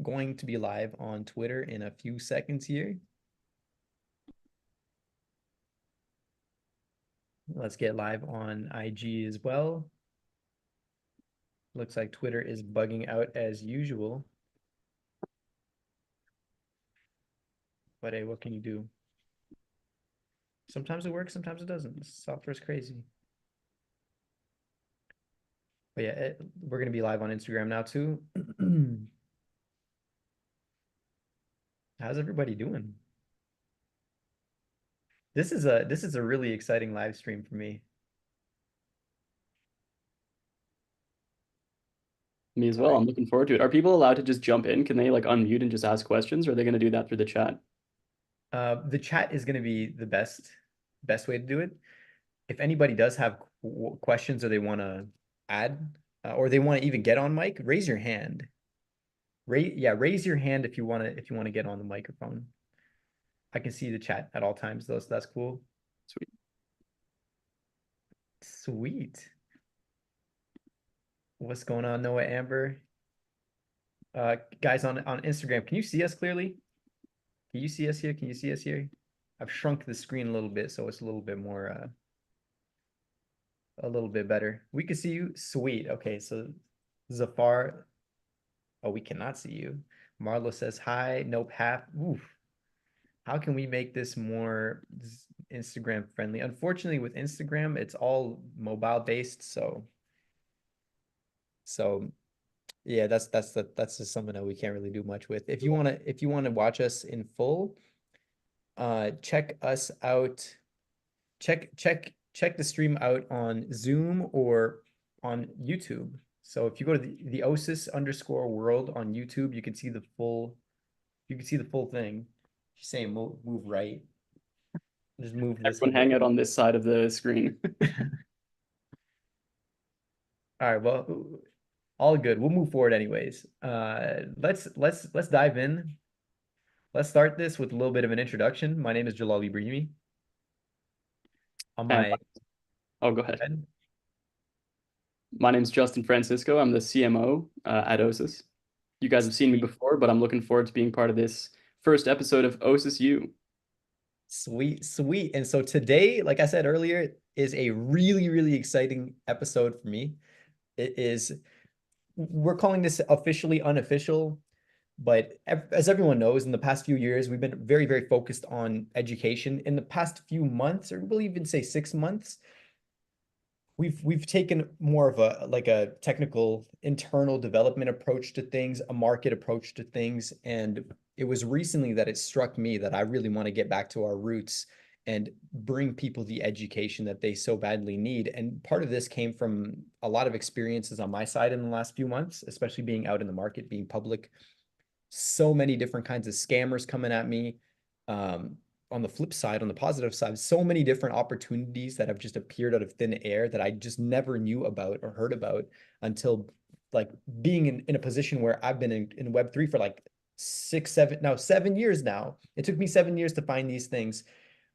going to be live on Twitter in a few seconds here. Let's get live on IG as well. Looks like Twitter is bugging out as usual. But hey, what can you do? Sometimes it works, sometimes it doesn't. Software's crazy. But yeah, we're going to be live on Instagram now too. How's everybody doing? This is a really exciting live stream for me. Me as well. I'm looking forward to it. Are people allowed to just jump in? Can they like unmute and just ask questions, or are they going to do that through the chat? The chat is going to be the best way to do it. If anybody does have questions or they want to add or they want to even get on mic, raise your hand. Raise your hand if you want to get on the microphone. I can see the chat at all times though, so that's cool. Sweet. Sweet. What's going on, Noah Amber? Guys on Instagram, can you see us clearly? Can you see us here? Can you see us here? I've shrunk the screen a little bit so it's a little bit more a little bit better. We can see you. Sweet. Okay, so Zafar. Oh, we cannot see you. Marlo says hi. Nope. Half. Oof. How can we make this more Instagram friendly? Unfortunately, with Instagram, it's all mobile based. So yeah, that's just something that we can't really do much with. If you wanna watch us in full, check us out. Check the stream out on Zoom or on YouTube. So if you go to the OSIS_world on YouTube, you can see the full thing. She's saying move right. Just move this a Everyone bit. hang out on this side of the screen. All right, well, all good. We'll move forward anyways. Let's dive in. Let's start this with a little bit of an introduction. My name is Jalal Ibrahimi. On And my oh, go ahead. My name's Justin Francisco. I'm the CMO at OSIS. You guys have seen me before, but I'm looking forward to being part of this first episode of OSIS U. Sweet, sweet. And so today, like I said earlier, is a really, really exciting episode for me. We're calling this officially unofficial, but as everyone knows, in the past few years, we've been very, very focused on education. In the past few months, or we'll even say 6 months, we've taken more of a technical internal development approach to things, a market approach to things, and it was recently that it struck me that I really want to get back to our roots and bring people the education that they so badly need. And part of this came from a lot of experiences on my side in the last few months, especially being out in the market, being public. So many different kinds of scammers coming at me. On the flip side, on the positive side, so many different opportunities that have just appeared out of thin air that I just never knew about or heard about until like being in a position where I've been in Web3 for like 7 years now. It took me 7 years to find these things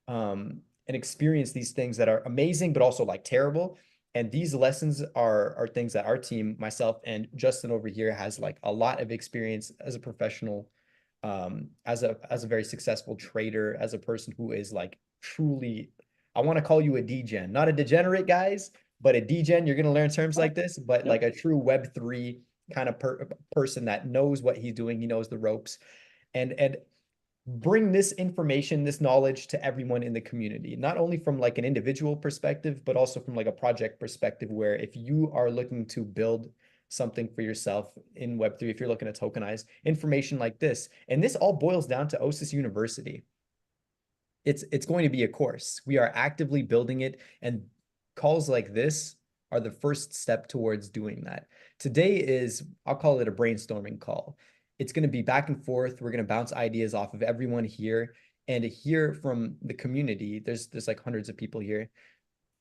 and experience these things that are amazing, but also like terrible. And these lessons are things that our team, myself and Justin over here, has like a lot of experience as a professional, as a very successful trader, as a person who is like truly, I want to call you a degen, not a degenerate, guys, but a degen. You're gonna learn terms like this, but Yep. like a true Web3 kind of person that knows what he's doing. He knows the ropes, and bring this information, this knowledge to everyone in the community, not only from like an individual perspective, but also from like a project perspective, where if you are looking to build something for yourself in Web3, if you're looking to tokenize information like this, and this all boils down to OSIS University. It's going to be a course. We are actively building it, and calls like this are the first step towards doing that. Today is, I'll call it a brainstorming call. It's going to be back and forth. We're going to bounce ideas off of everyone here and hear from the community. There's like hundreds of people here.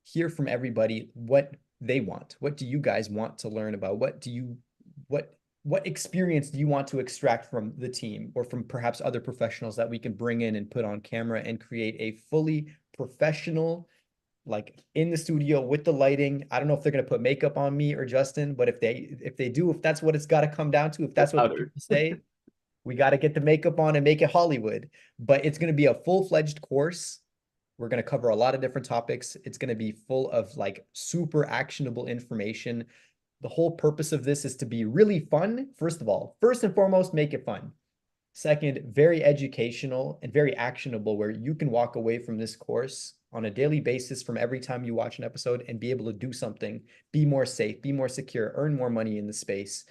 Hear from everybody what they want. What do you guys want to learn about? What experience do you want to extract from the team or from perhaps other professionals that we can bring in and put on camera and create a fully professional, like in the studio with the lighting. I don't know if they're going to put makeup on me or Justin, but if they do, if that's what it's got to come down to, if that's what the Louder. people say, We got to get the makeup on and make it Hollywood. But it's going to be a full-fledged course. We're going to cover a lot of different topics. It's going to be full of like super actionable information. The whole purpose of this is to be really fun. First of all, first and foremost, make it fun. Second, very educational and very actionable, where you can walk away from this course on a daily basis from every time you watch an episode and be able to do something, be more safe, be more secure, earn more money in the space,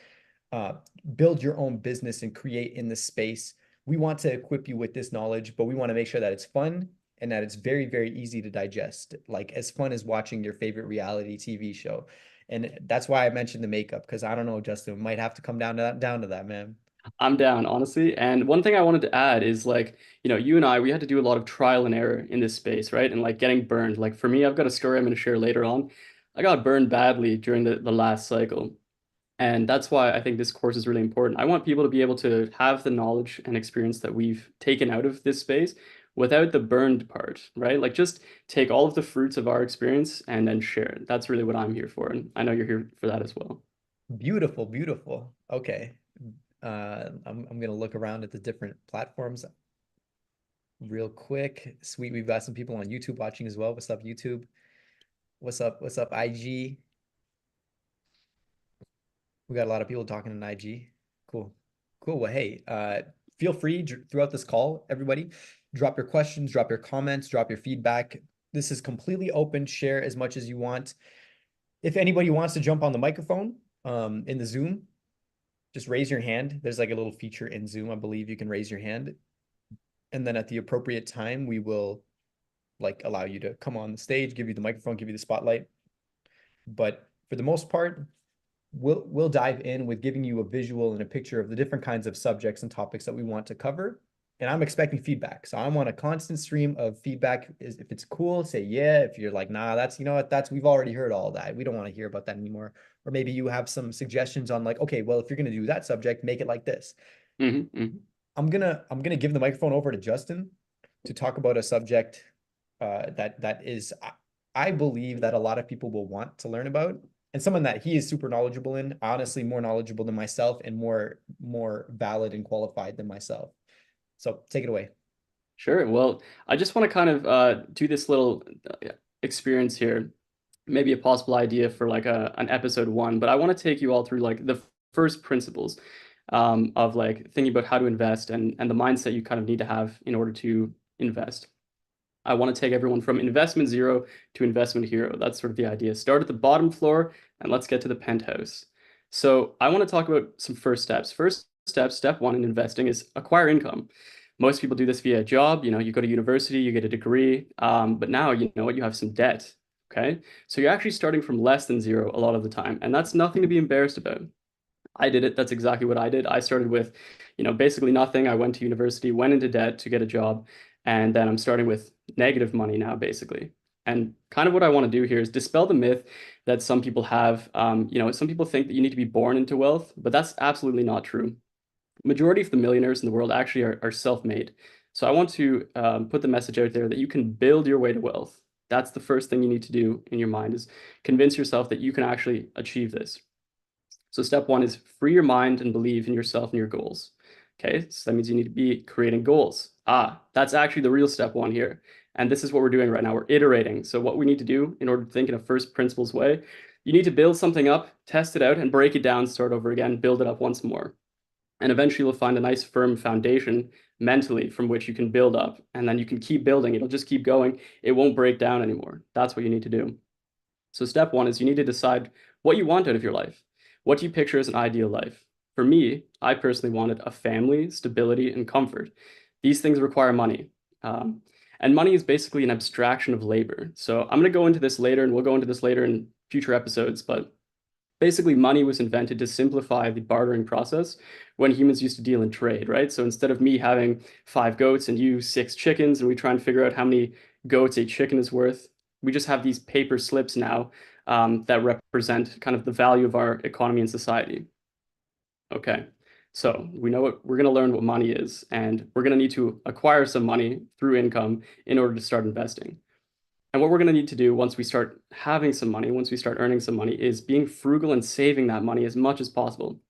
uh, build your own business and create in this space. We want to equip you with this knowledge, but we want to make sure that it's fun and that it's very, very easy to digest, like as fun as watching your favorite reality TV show. And that's why I mentioned the makeup, because I don't know, Justin, we might have to come down to that, man. I'm down, honestly. And one thing I wanted to add is like, you and I, we had to do a lot of trial and error in this space, right? And like getting burned. Like for me, I've got a story I'm going to share later on. I got burned badly during the last cycle. And that's why I think this course is really important. I want people to be able to have the knowledge and experience that we've taken out of this space without the burned part, right? Like just take all of the fruits of our experience and then share it. That's really what I'm here for. And I know you're here for that as well. Beautiful, beautiful. Okay. I'm gonna look around at the different platforms real quick. Sweet, we've got some people on YouTube watching as well. What's up, YouTube? What's up? What's up, IG? We got a lot of people talking in IG. Cool. Cool. Well, hey, feel free throughout this call, everybody, drop your questions, drop your comments, drop your feedback. This is completely open. Share as much as you want. If anybody wants to jump on the microphone, in the Zoom, just raise your hand. There's like a little feature in Zoom, I believe you can raise your hand. And then at the appropriate time, we will like allow you to come on the stage, give you the microphone, give you the spotlight. But for the most part, we'll dive in with giving you a visual and a picture of the different kinds of subjects and topics that we want to cover. And I'm expecting feedback. So I want a constant stream of feedback. If it's cool, say yeah. If you're like, nah, that's, you know what, that's, we've already heard all that. We don't want to hear about that anymore. Or maybe you have some suggestions on like, okay, well, if you're going to do that subject, make it like this. I'm gonna give the microphone over to Justin to talk about a subject that is, I believe that a lot of people will want to learn about, and someone that he is super knowledgeable in, honestly more knowledgeable than myself and more valid and qualified than myself. So take it away. Sure. Well, I just want to kind of do this little experience here, maybe a possible idea for like an episode one, but I want to take you all through like the first principles of like thinking about how to invest and the mindset you kind of need to have in order to invest. I want to take everyone from investment zero to investment hero. That's sort of the idea. Start at the bottom floor and let's get to the penthouse. So I want to talk about some first steps. First step, step one in investing is acquire income. Most people do this via a job. You go to university, you get a degree, but now you know what, you have some debt. Okay, so you're actually starting from less than zero a lot of the time, and that's nothing to be embarrassed about. I did it. That's exactly what I did. I started with, basically nothing. I went to university, went into debt to get a job, and then I'm starting with negative money now, basically. And kind of what I want to do here is dispel the myth that some people have. Some people think that you need to be born into wealth, but that's absolutely not true. Majority of the millionaires in the world actually are self-made. So I want to put the message out there that you can build your way to wealth. That's the first thing you need to do in your mind, is convince yourself that you can actually achieve this. So step one is free your mind and believe in yourself and your goals. Okay, so that means you need to be creating goals. That's actually the real step one here. And this is what we're doing right now. We're iterating. So what we need to do in order to think in a first principles way, you need to build something up, test it out, and break it down, start over again, build it up once more. And eventually you'll find a nice firm foundation mentally from which you can build up. And then you can keep building. It'll just keep going. It won't break down anymore. That's what you need to do. So step one is you need to decide what you want out of your life. What do you picture as an ideal life? For me, I personally wanted a family, stability, and comfort. These things require money. And money is basically an abstraction of labor. So I'm going to go into this later, and we'll go into this later in future episodes, but basically money was invented to simplify the bartering process when humans used to deal in trade, right? So instead of me having 5 goats and you 6 chickens, and we try and figure out how many goats a chicken is worth, we just have these paper slips now that represent kind of the value of our economy and society. Okay, so we know what we're going to learn what money is, and we're going to need to acquire some money through income in order to start investing. And what we're going to need to do once we start having some money, once we start earning some money, is being frugal and saving that money as much as possible.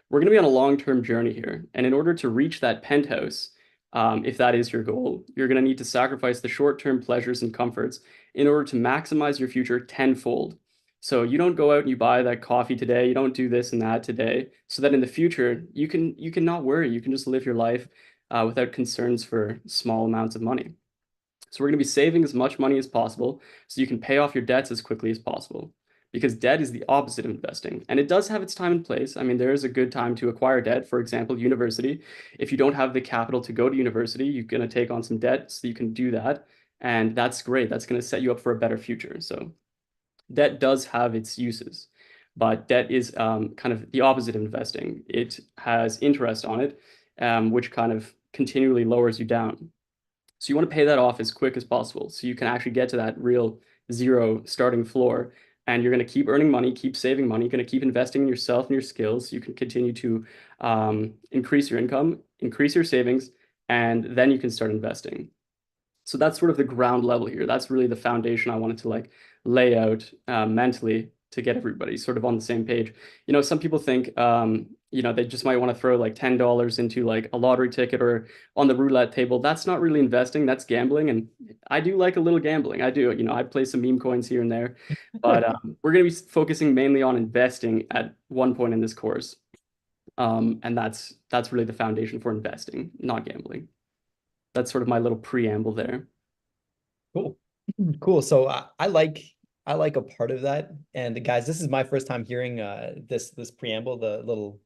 we're going to be on a long-term journey here. And in order to reach that penthouse, if that is your goal, you're going to need to sacrifice the short-term pleasures and comforts in order to maximize your future tenfold. So you don't go out and you buy that coffee today, you don't do this and that today, so that in the future you can not worry, you can just live your life without concerns for small amounts of money. So we're going to be saving as much money as possible so you can pay off your debts as quickly as possible. Because debt is the opposite of investing. And it does have its time and place. I mean, there is a good time to acquire debt. For example, university. If you don't have the capital to go to university, you're going to take on some debt so you can do that. And that's great. That's going to set you up for a better future. So debt does have its uses, but debt is kind of the opposite of investing. It has interest on it, which kind of continually lowers you down. So you want to pay that off as quick as possible so you can actually get to that real zero starting floor. And you're going to keep earning money, keep saving money, you're going to keep investing in yourself and your skills. You can continue to increase your income, increase your savings, and then you can start investing. So that's sort of the ground level here. That's really the foundation I wanted to like lay out mentally to get everybody sort of on the same page. Some people think, they just might want to throw like $10 into like a lottery ticket or on the roulette table. That's not really investing, that's gambling. And I do like a little gambling. I do, I play some meme coins here and there, but we're going to be focusing mainly on investing at one point in this course. And that's really the foundation for investing, not gambling. That's sort of my little preamble there. Cool. Cool. So I like a part of that. And guys, this is my first time hearing this preamble, the little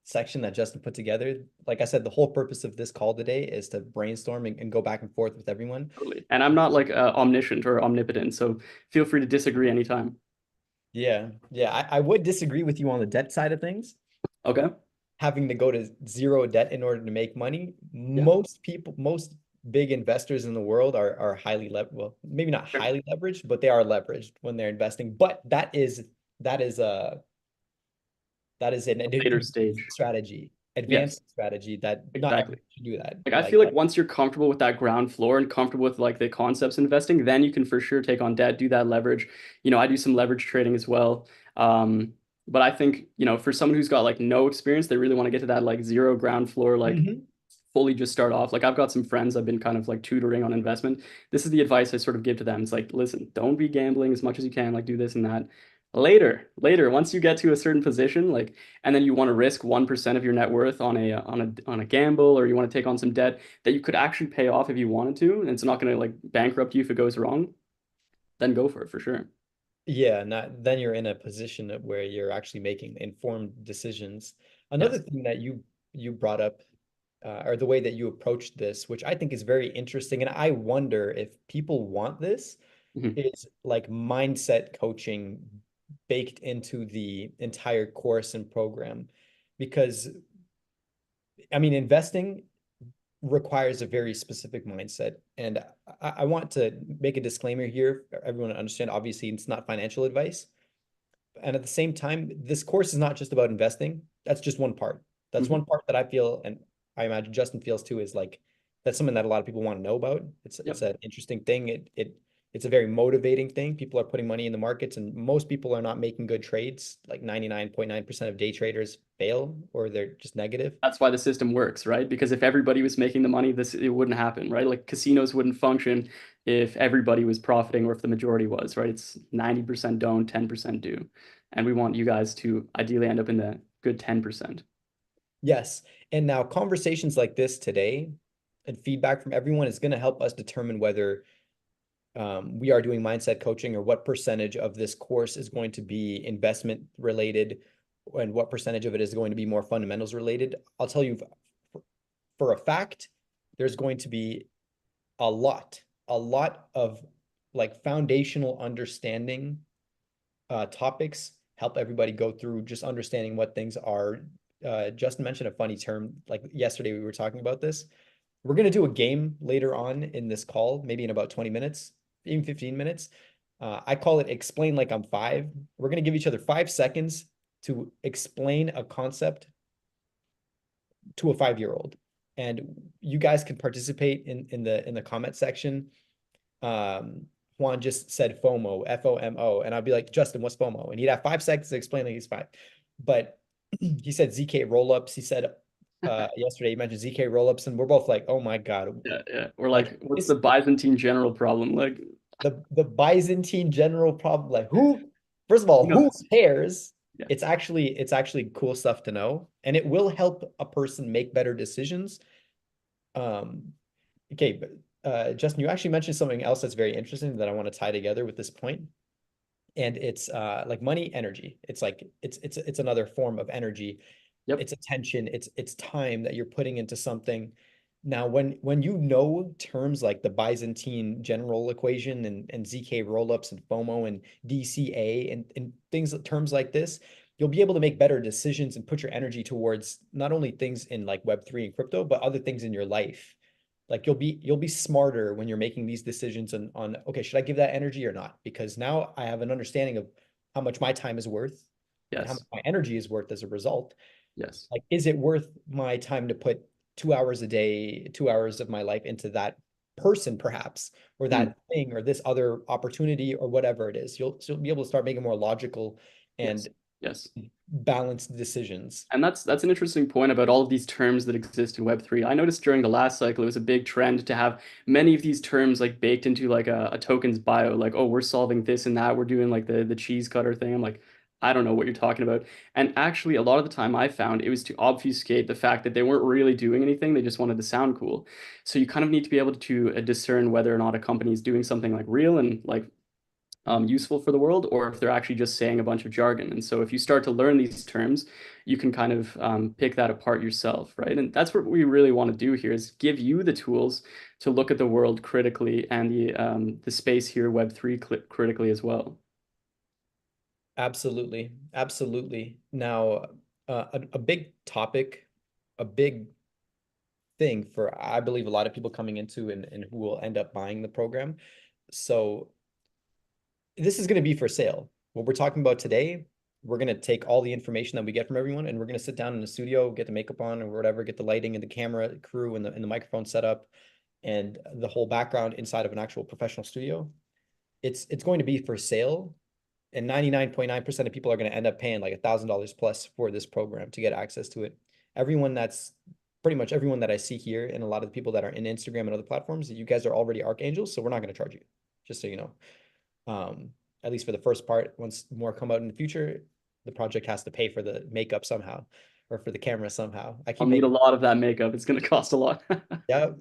section that Justin put together. Like I said, the whole purpose of this call today is to brainstorm and go back and forth with everyone. Totally. And I'm not like omniscient or omnipotent, so feel free to disagree anytime. Yeah. Yeah. I would disagree with you on the debt side of things. Okay. Having to go to zero debt in order to make money. Yeah. Most people, most big investors in the world are highly well, maybe not Sure. highly leveraged, but they are leveraged when they're investing. But that is a that is an Later stage. Yes, advanced strategy that not exactly. everyone should do that. Like I feel like once you're comfortable with that ground floor and comfortable with like the concepts of investing, then you can for sure take on debt, do that leverage. I do some leverage trading as well. But I think, for someone who's got like no experience, they really want to get to that like zero ground floor, like Mhm. fully just start off. Like I've got some friends I've been kind of like tutoring on investment. This is the advice I sort of give to them. It's like, listen, don't be gambling as much as you can, like do this and that. Later, once you get to a certain position, like, and then you want to risk 1% of your net worth on a gamble, or you want to take on some debt that you could actually pay off if you wanted to, and it's not going to like bankrupt you if it goes wrong, then go for it for sure. Yeah, not then you're in a position where you're actually making informed decisions. Another Yes. thing that you brought up, or the way that you approached this, which I think is very interesting, and I wonder if people want this, Mhm. is like mindset coaching baked into the entire course and program. Because I mean, investing requires a very specific mindset. And I want to make a disclaimer here for everyone to understand. Obviously, it's not financial advice. And at the same time, this course is not just about investing. That's just one part. That's Mhm. one part that I feel, and I imagine Justin feels too, is like that's something that a lot of people want to know about. It's Yep. an interesting thing. It's a very motivating thing. People are putting money in the markets, and most people are not making good trades. Like 99.9% of day traders fail or they're just negative. That's why the system works, right? Because if everybody was making the money, this it wouldn't happen, right? Like casinos wouldn't function if everybody was profiting or if the majority was, right? It's 90% don't, 10% do. And we want you guys to ideally end up in the good 10%. Yes. And now conversations like this today and feedback from everyone is going to help us determine whether we are doing mindset coaching or what percentage of this course is going to be investment related and what percentage of it is going to be more fundamentals related. I'll tell you for a fact, there's going to be a lot of like foundational understanding topics, help everybody go through just understanding what things are. Justin mentioned a funny term, like yesterday we were talking about this. We're going to do a game later on in this call, maybe in about 20 minutes, even 15 minutes. I call it explain like I'm five. We're going to give each other 5 seconds to explain a concept to a 5-year-old. And you guys can participate in the comment section. Juan just said FOMO, FOMO, and I'd be like, Justin, what's FOMO? And he'd have 5 seconds to explain that he's five. But he said ZK rollups. He said yesterday he mentioned ZK rollups, and we're both like, oh my God. Yeah, yeah. Or Like like, what's this the Byzantine general problem? Like, the Byzantine general problem, like who, first of all, you know who this. cares? Yeah. It's actually cool stuff to know, and it will help a person make better decisions. Um, okay, but Justin, you actually mentioned something else that's very interesting that I want to tie together with this point. And it's like money, energy. It's like it's another form of energy. Yep. It's attention, it's time that you're putting into something. Now, when you know terms like the Byzantine general equation and ZK rollups and FOMO and DCA and things terms like this, you'll be able to make better decisions and put your energy towards not only things in like Web3 and crypto, but other things in your life. Like you'll be smarter when you're making these decisions on okay, should I give that energy or not? Because now I have an understanding of how much my time is worth and how much Yes. my energy is worth as a result. Yes. Like, is it worth my time to put 2 hours a day, 2 hours of my life into that person, perhaps, or Mm. that thing, or this other opportunity, or whatever it is? You'll be able to start making more logical Yes. and Yes. balanced decisions. And that's an interesting point about all of these terms that exist in Web3. I noticed during the last cycle, it was a big trend to have many of these terms like baked into like a token's bio, like, oh, we're solving this and that, we're doing like the cheese cutter thing. I'm like, I don't know what you're talking about. And actually, a lot of the time I found it was to obfuscate the fact that they weren't really doing anything. They just wanted to sound cool. So you kind of need to be able to discern whether or not a company is doing something like real and like useful for the world, or if they're actually just saying a bunch of jargon. And so if you start to learn these terms, you can kind of pick that apart yourself, right? And that's what we really want to do here is give you the tools to look at the world critically and the space here, Web3 critically as well. Absolutely. Absolutely. Now, a big topic, a big thing for, I believe, a lot of people coming into and who will end up buying the program. So this is going to be for sale. What we're talking about today, we're going to take all the information that we get from everyone and we're going to sit down in the studio, get the makeup on or whatever, get the lighting and the camera crew and the microphone set up and the whole background inside of an actual professional studio. It's going to be for sale, and 99.9% of people are going to end up paying like $1,000 plus for this program to get access to it. Everyone that's pretty much everyone that I see here and a lot of the people that are in Instagram and other platforms, you guys are already archangels, so we're not going to charge you, just so you know. Um, at least for the first part. Once more come out in the future, the project has to pay for the makeup somehow or for the camera somehow. I I'll keep need a making, lot of that makeup. It's going to cost a lot. yeah.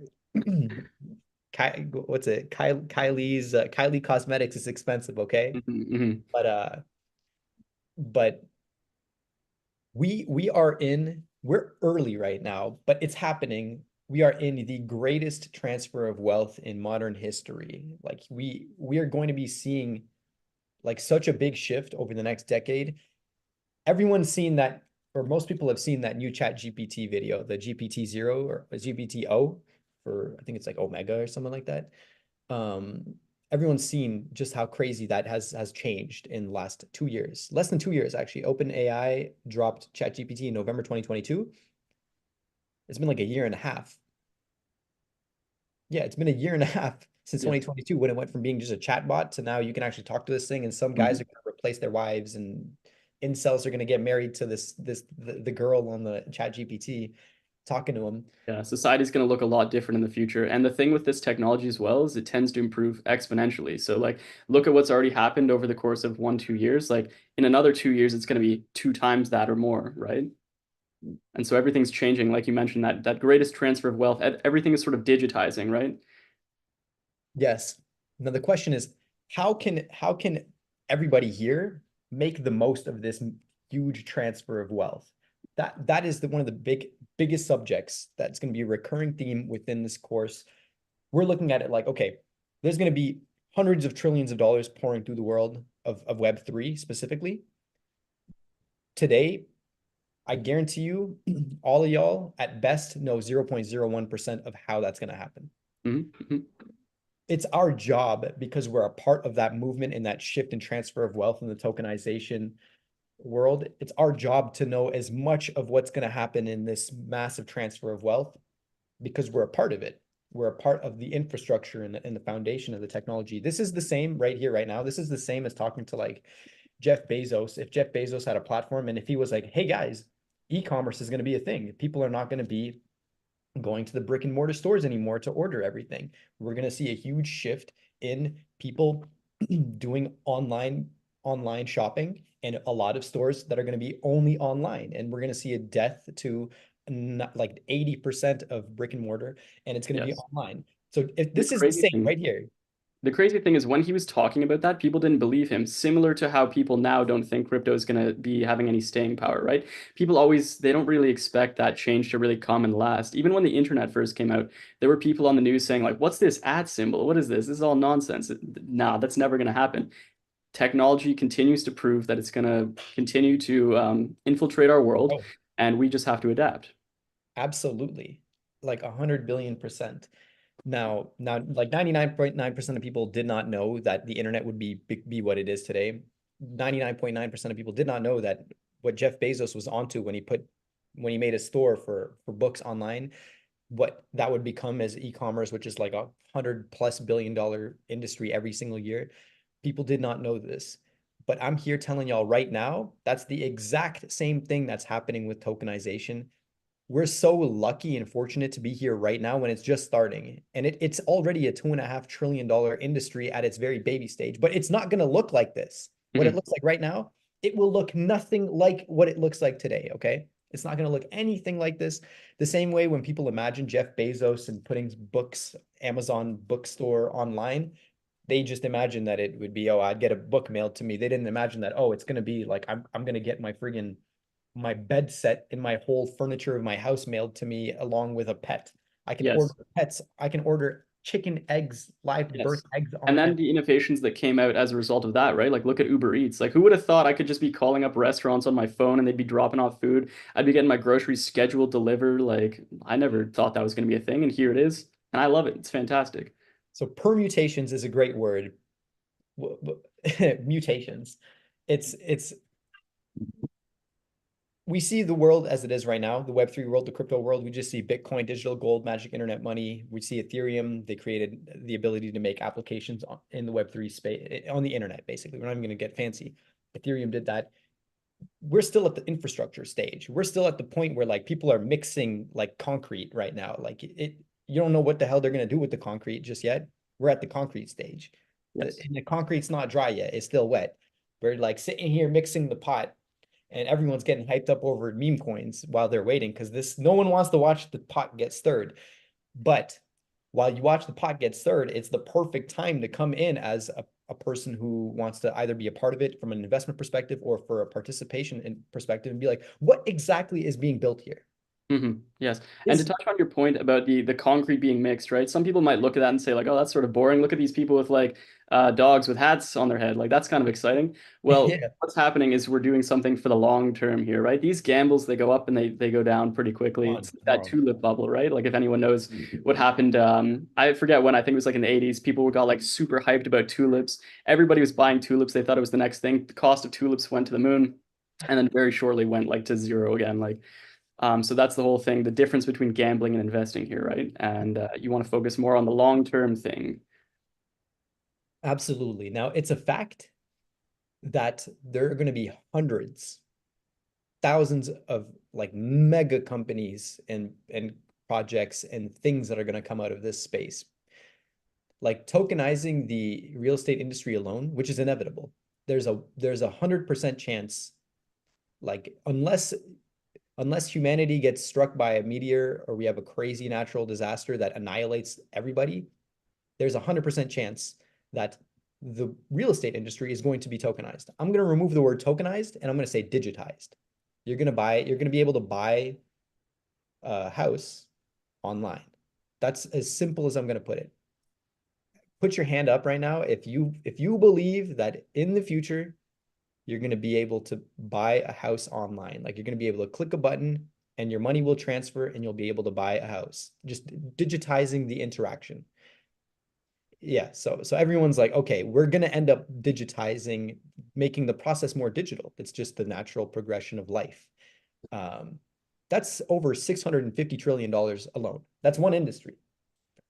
What's it? Kylie Cosmetics is expensive, okay? Mhm, mhm. But we're early right now, but it's happening. We are in the greatest transfer of wealth in modern history. Like we are going to be seeing like such a big shift over the next decade. Everyone's seen that, or most people have seen that new Chat GPT video, the GPT zero or GPT O for I think it's like Omega or something like that. Um, everyone's seen just how crazy that has changed in the last 2 years, less than 2 years actually. OpenAI dropped Chat GPT in November 2022. It's been like a year and a half. Yeah, it's been a year and a half since Yeah. 2022 when it went from being just a chat bot to now you can actually talk to this thing and some guys Mhm. are going to replace their wives and incels are going to get married to the girl on the chat GPT talking to him. Yeah, society's going to look a lot different in the future. And the thing with this technology as well is it tends to improve exponentially. So, like, look at what's already happened over the course of 1, 2 years. Like, in another 2 years, it's going to be two times that or more, right? And so everything's changing, like you mentioned, that greatest transfer of wealth. Everything is sort of digitizing, right? Yes. Now the question is, how can everybody here make the most of this huge transfer of wealth? That is one of the biggest subjects that's going to be a recurring theme within this course. We're looking at it like, okay, there's going to be hundreds of trillions of dollars pouring through the world of Web3 specifically. Today, I guarantee you, all of y'all at best know 0.01% of how that's going to happen. Mhm, mhm. It's our job because we're a part of that movement and that shift and transfer of wealth in the tokenization world. It's our job to know as much of what's going to happen in this massive transfer of wealth because we're a part of it. We're a part of the infrastructure and the foundation of the technology. This is the same right here, right now. This is the same as talking to like Jeff Bezos. If Jeff Bezos had a platform and if he was like, hey guys, e-commerce is going to be a thing. People are not going to be going to the brick and mortar stores anymore to order everything. We're going to see a huge shift in people doing online shopping, and a lot of stores that are going to be only online. And we're going to see a death to not like 80% of brick and mortar, and it's going to be Yes. online. So if The this is the crazy same thing right here. The crazy thing is when he was talking about that, people didn't believe him, similar to how people now don't think crypto is going to be having any staying power, right? People always, they don't really expect that change to really come and last. Even when the internet first came out, there were people on the news saying like, what's this ad symbol? What is this? This is all nonsense. Nah, that's never going to happen. Technology continues to prove that it's going to continue to infiltrate our world, Oh, and we just have to adapt. absolutely. Like 100 billion%. Now, like 99.9% of people did not know that the internet would be what it is today. 99.9% of people did not know that what Jeff Bezos was onto when he made a store for books online, what that would become as e-commerce, which is like $100+ billion industry every single year. People did not know this. But I'm here telling y'all right now, that's the exact same thing that's happening with tokenization. We're so lucky and fortunate to be here right now when it's just starting. And it's already a $2.5 trillion industry at its very baby stage, but it's not going to look like this. What it Mhm. looks like right now, it will look nothing like what it looks like today. Okay. It's not going to look anything like this. The same way when people imagine Jeff Bezos and putting books, Amazon bookstore online, they just imagine that it would be, oh, I'd get a book mailed to me. They didn't imagine that, oh, it's going to be like, I'm going to get my bed set and my whole furniture of my house mailed to me along with a pet. I can order Yes. pets. I can order chicken eggs, live birth Yes. eggs And on then the innovations that came out as a result of that, right? Like look at Uber Eats. Like who would have thought I could just be calling up restaurants on my phone and they'd be dropping off food. I'd be getting my groceries scheduled delivered. Like I never thought that was going to be a thing, and here it is. And I love it. It's fantastic. So permutations is a great word. Mutations. It's we see the world as it is right now, the Web3 world, the crypto world. We just see Bitcoin, digital gold, magic internet money. We see Ethereum. They created the ability to make applications in the Web3 space, on the internet, basically. We're not even going to get fancy. Ethereum did that. We're still at the infrastructure stage. We're still at the point where like people are mixing like concrete right now. Like you don't know what the hell they're going to do with the concrete just yet. We're at the concrete stage. Yes. And the concrete's not dry yet. It's still wet. We're like sitting here mixing the pot, and everyone's getting hyped up over meme coins while they're waiting because no one wants to watch the pot get stirred. But while you watch the pot get stirred, it's the perfect time to come in as a person who wants to either be a part of it from an investment perspective or for a participation in perspective and be like, what exactly is being built here? Yes. And to Is touch on your point about the concrete being mixed, right? Some people might look at that and say like, oh, that's sort of boring. Look at these people with like dogs with hats on their head. Like that's kind of exciting. Well, yeah, what's happening is we're doing something for the long term here, right? These gambles, they go up and they go down pretty quickly. on It's like that tomorrow. tulip bubble, right? Like if anyone knows what happened, I forget when, I think it was like in the 80s, people got like super hyped about tulips. Everybody was buying tulips. They thought it was the next thing. The cost of tulips went to the moon and then very shortly went like to zero again. Like so that's the whole thing, the difference between gambling and investing here, right? And you want to focus more on the long-term thing. Absolutely. Now, it's a fact that there are going to be hundreds, thousands of like mega companies and projects and things that are going to come out of this space. Like tokenizing the real estate industry alone, which is inevitable. There's a 100% chance, like unless humanity gets struck by a meteor or we have a crazy natural disaster that annihilates everybody, there's a 100% chance that the real estate industry is going to be tokenized. I'm going to remove the word tokenized and I'm going to say digitized. You're going to be able to buy a house online. That's as simple as I'm going to put it. Put your hand up right now if you believe that in the future you're going to be able to buy a house online. Like you're going to be able to click a button and your money will transfer and you'll be able to buy a house. Just digitizing the interaction. Yeah, so everyone's like, okay, we're going to end up digitizing, making the process more digital. It's just the natural progression of life. Um, that's over $650 trillion alone. That's one industry.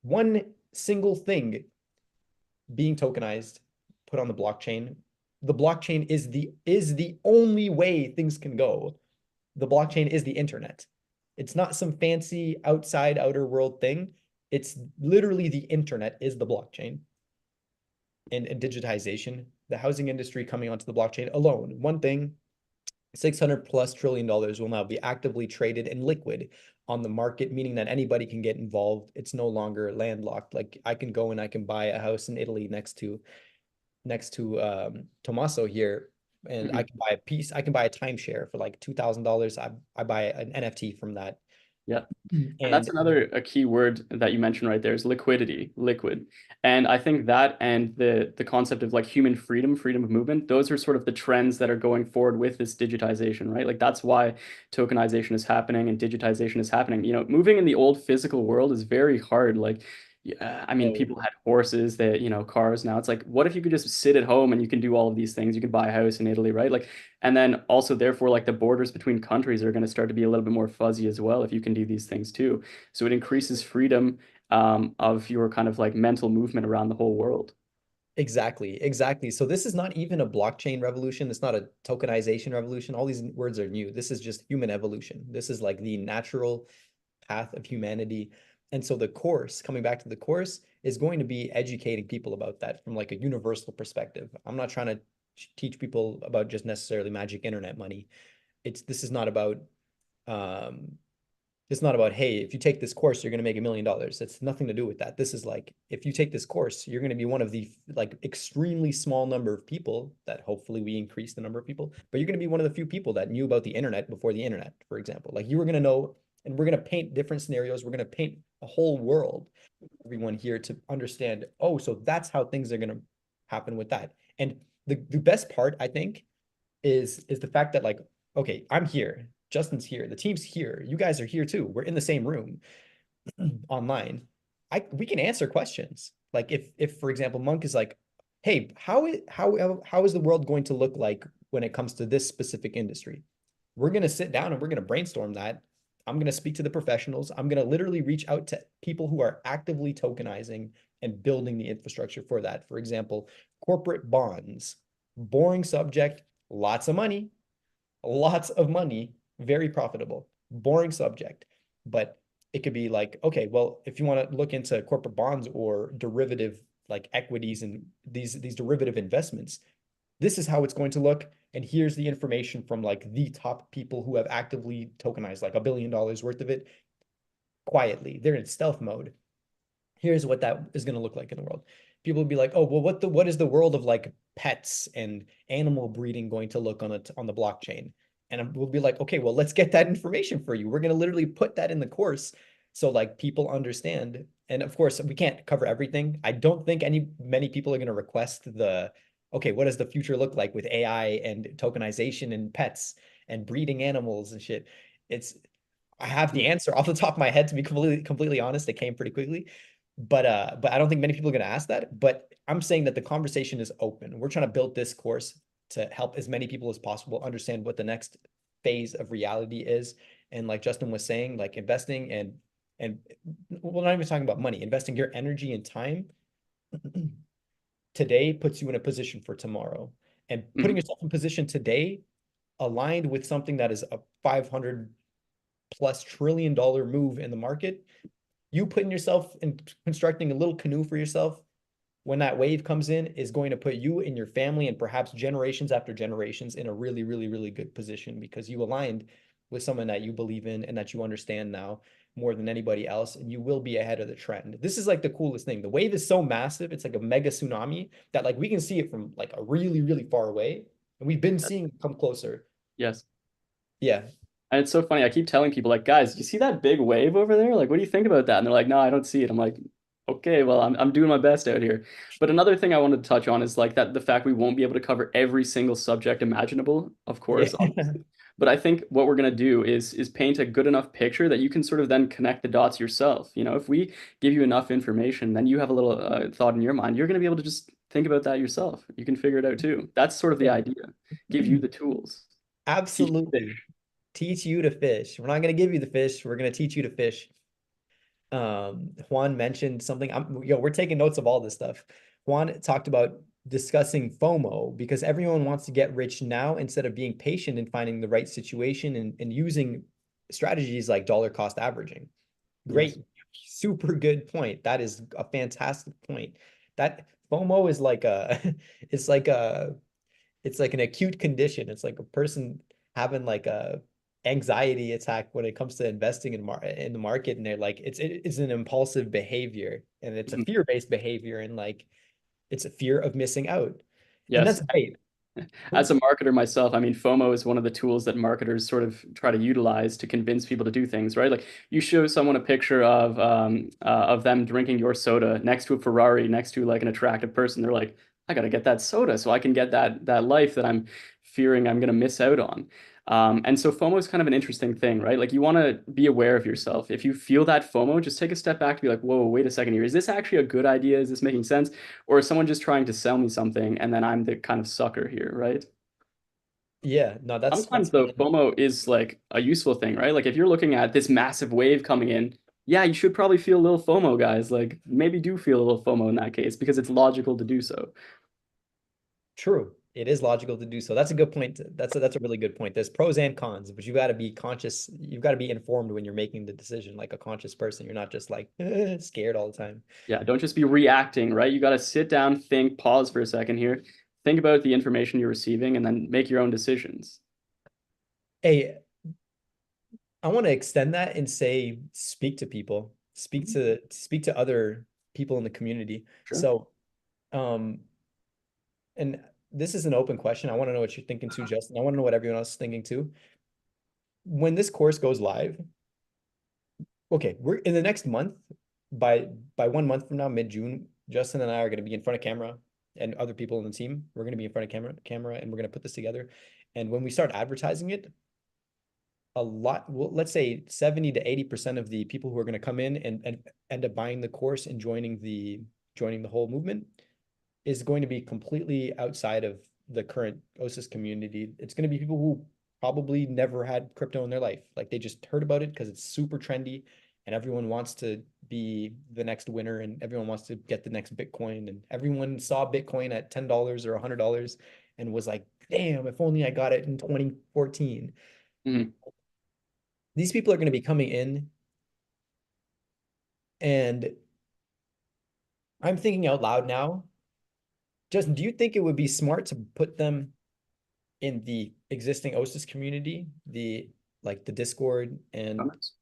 One single thing being tokenized, put on the blockchain. The blockchain is the only way things can go. the blockchain is the internet. It's not some fancy outer world thing. It's literally the internet is the blockchain. And digitization, the housing industry coming onto the blockchain alone, one thing, 600 plus trillion dollars will now be actively traded and liquid on the market, meaning that anybody can get involved. It's no longer landlocked. Like I can go and I can buy a house in Italy next to Tommaso here, and I Mhm. can buy a piece. I can buy a timeshare for like $2,000. I buy an NFT from that, Yeah. And that's and another a key word that you mentioned right there is liquidity, liquid. And I think that and the concept of like human freedom, freedom of movement, those are sort of the trends that are going forward with this digitization, right? Like that's why tokenization is happening and digitization is happening. You know, moving in the old physical world is very hard. Like yeah, I mean, oh, people had horses, that, you know, cars. Now it's like, what if you could just sit at home and you can do all of these things? You could buy a house in Italy, right? Like, and then also, therefore, like the borders between countries are going to start to be a little bit more fuzzy as well if you can do these things too. So it increases freedom of your kind of like mental movement around the whole world. exactly, exactly. So this is not even a blockchain revolution. It's not a tokenization revolution. All these words are new. This is just human evolution. This is like the natural path of humanity. And so the course, coming back to the course, is going to be educating people about that from like a universal perspective. I'm not trying to teach people about just necessarily magic internet money. This is not about um it's not about, hey, if you take this course, you're going to make $1 million. It's nothing to do with that. This is like, if you take this course, you're going to be one of the like extremely small number of people that hopefully we increase the number of people, but you're going to be one of the few people that knew about the internet before the internet, for example. Like you were going to know, and we're going to paint different scenarios. We're going to paint a whole world, everyone here to understand, oh, so that's how things are going to happen with that. And the best part, I think, is the fact that like, okay, I'm here, Justin's here, the team's here, you guys are here too. We're in the same room online. We can answer questions. Like if for example, Monk is like, hey, how is the world going to look like when it comes to this specific industry? We're gonna sit down and we're gonna brainstorm that. I'm gonna speak to the professionals. I'm gonna literally reach out to people who are actively tokenizing and building the infrastructure for that. For example, corporate bonds, boring subject, lots of money, very profitable, boring subject. But it could be like, okay, well, if you want to look into corporate bonds or derivative like equities and these derivative investments, this is how it's going to look. And here's the information from like the top people who have actively tokenized like $1 billion worth of it quietly. They're in stealth mode. Here's what that is going to look like in the world. People will be like, oh, well, what is the world of like pets and animal breeding going to look on the blockchain? And we'll be like, okay, well, let's get that information for you. We're going to literally put that in the course so like people understand. And of course, we can't cover everything. I don't think many people are going to request okay, what does the future look like with AI and tokenization and pets and breeding animals and shit? It's I have the answer off the top of my head, to be completely honest. It came pretty quickly. But I don't think many people are gonna ask that. But I'm saying that the conversation is open. We're trying to build this course to help as many people as possible understand what the next phase of reality is. And like Justin was saying, like investing and we're not even talking about money, investing your energy and time today puts you in a position for tomorrow. And putting Mhm. yourself in position today aligned with something that is a 500 plus trillion-dollar move in the market, you putting yourself in constructing a little canoe for yourself when that wave comes in is going to put you and your family and perhaps generations after generations in a really, really, really good position because you aligned with someone that you believe in and that you understand now more than anybody else, and you will be ahead of the trend. This is like the coolest thing. The wave is so massive, it's like a mega tsunami that like we can see it from like a really, really far away, and we've been seeing it come closer. Yes. Yeah. And it's so funny. I keep telling people, like, guys, you see that big wave over there? Like, what do you think about that? And they're like, no, I don't see it. I'm like, okay, well, I'm doing my best out here. But another thing I wanted to touch on is like that the fact we won't be able to cover every single subject imaginable, of Yeah. course, obviously. But I think what we're gonna do is paint a good enough picture that you can sort of then connect the dots yourself. You know, if we give you enough information, then you have a little thought in your mind. You're gonna be able to just think about that yourself. You can figure it out too. That's sort of the Yeah. idea. Give you the tools. Teach you to Absolutely. fish. Teach you to fish. We're not going to give you the fish. We're going to teach you to fish. Juan mentioned something. We're taking notes of all this stuff. Juan talked about discussing FOMO because everyone wants to get rich now instead of being patient and finding the right situation and using strategies like dollar cost averaging. Yes. Great, super good point. That is a fantastic point. That FOMO is like a, it's like a, it's like an acute condition. It's like a person having like a anxiety attack when it comes to investing in the market, and they're like, it's an impulsive behavior, and it's a Mhm. fear-based behavior, and like it's a fear of missing out, and Yes. that's great. As a marketer myself, I mean, FOMO is one of the tools that marketers sort of try to utilize to convince people to do things, right? Like you show someone a picture of them drinking your soda next to a Ferrari, next to like an attractive person. They're like, I gotta get that soda so I can get that life that I'm fearing I'm gonna miss out on. And so FOMO is kind of an interesting thing, right? Like you want to be aware of yourself. If you feel that FOMO, just take a step back to be like, whoa, wait a second here. Is this actually a good idea? Is this making sense? Or is someone just trying to sell me something and then I'm the kind of sucker here, right? Yeah, no, that's Sometimes though, FOMO is like a useful thing, right? Like if you're looking at this massive wave coming in, yeah, you should probably feel a little FOMO, guys. Like maybe do feel a little FOMO in that case because it's logical to do so. true. It is logical to do so. That's a good point. That's a really good point. There's pros and cons, but you got to be conscious. You've got to be informed when you're making the decision, like a conscious person. You're not just like scared all the time. Yeah, don't just be reacting, right? You got to sit down, think, pause for a second here, think about the information you're receiving, and then make your own decisions. Hey, I want to extend that and say speak to people, Mhm. speak to other people in the community. Sure. So, um, and this is an open question. I want to know what you're thinking too, Justin. I want to know what everyone else is thinking too. When this course goes live, okay, we're in the next month, by 1 month from now, mid-June, Justin and I are going to be in front of camera and other people in the team. We're going to be in front of camera, and we're going to put this together. And when we start advertising it, a lot, well, let's say 70 to 80% of the people who are going to come in and end up buying the course and joining the whole movement is going to be completely outside of the current OSIS community. It's going to be people who probably never had crypto in their life. Like they just heard about it because it's super trendy and everyone wants to be the next winner and everyone wants to get the next Bitcoin. And everyone saw Bitcoin at $10 or $100 and was like, damn, if only I got it in 2014. Mhm. These people are going to be coming in, and I'm thinking out loud now. Justin, do you think it would be smart to put them in the existing OSIS community, the Discord, and Comments?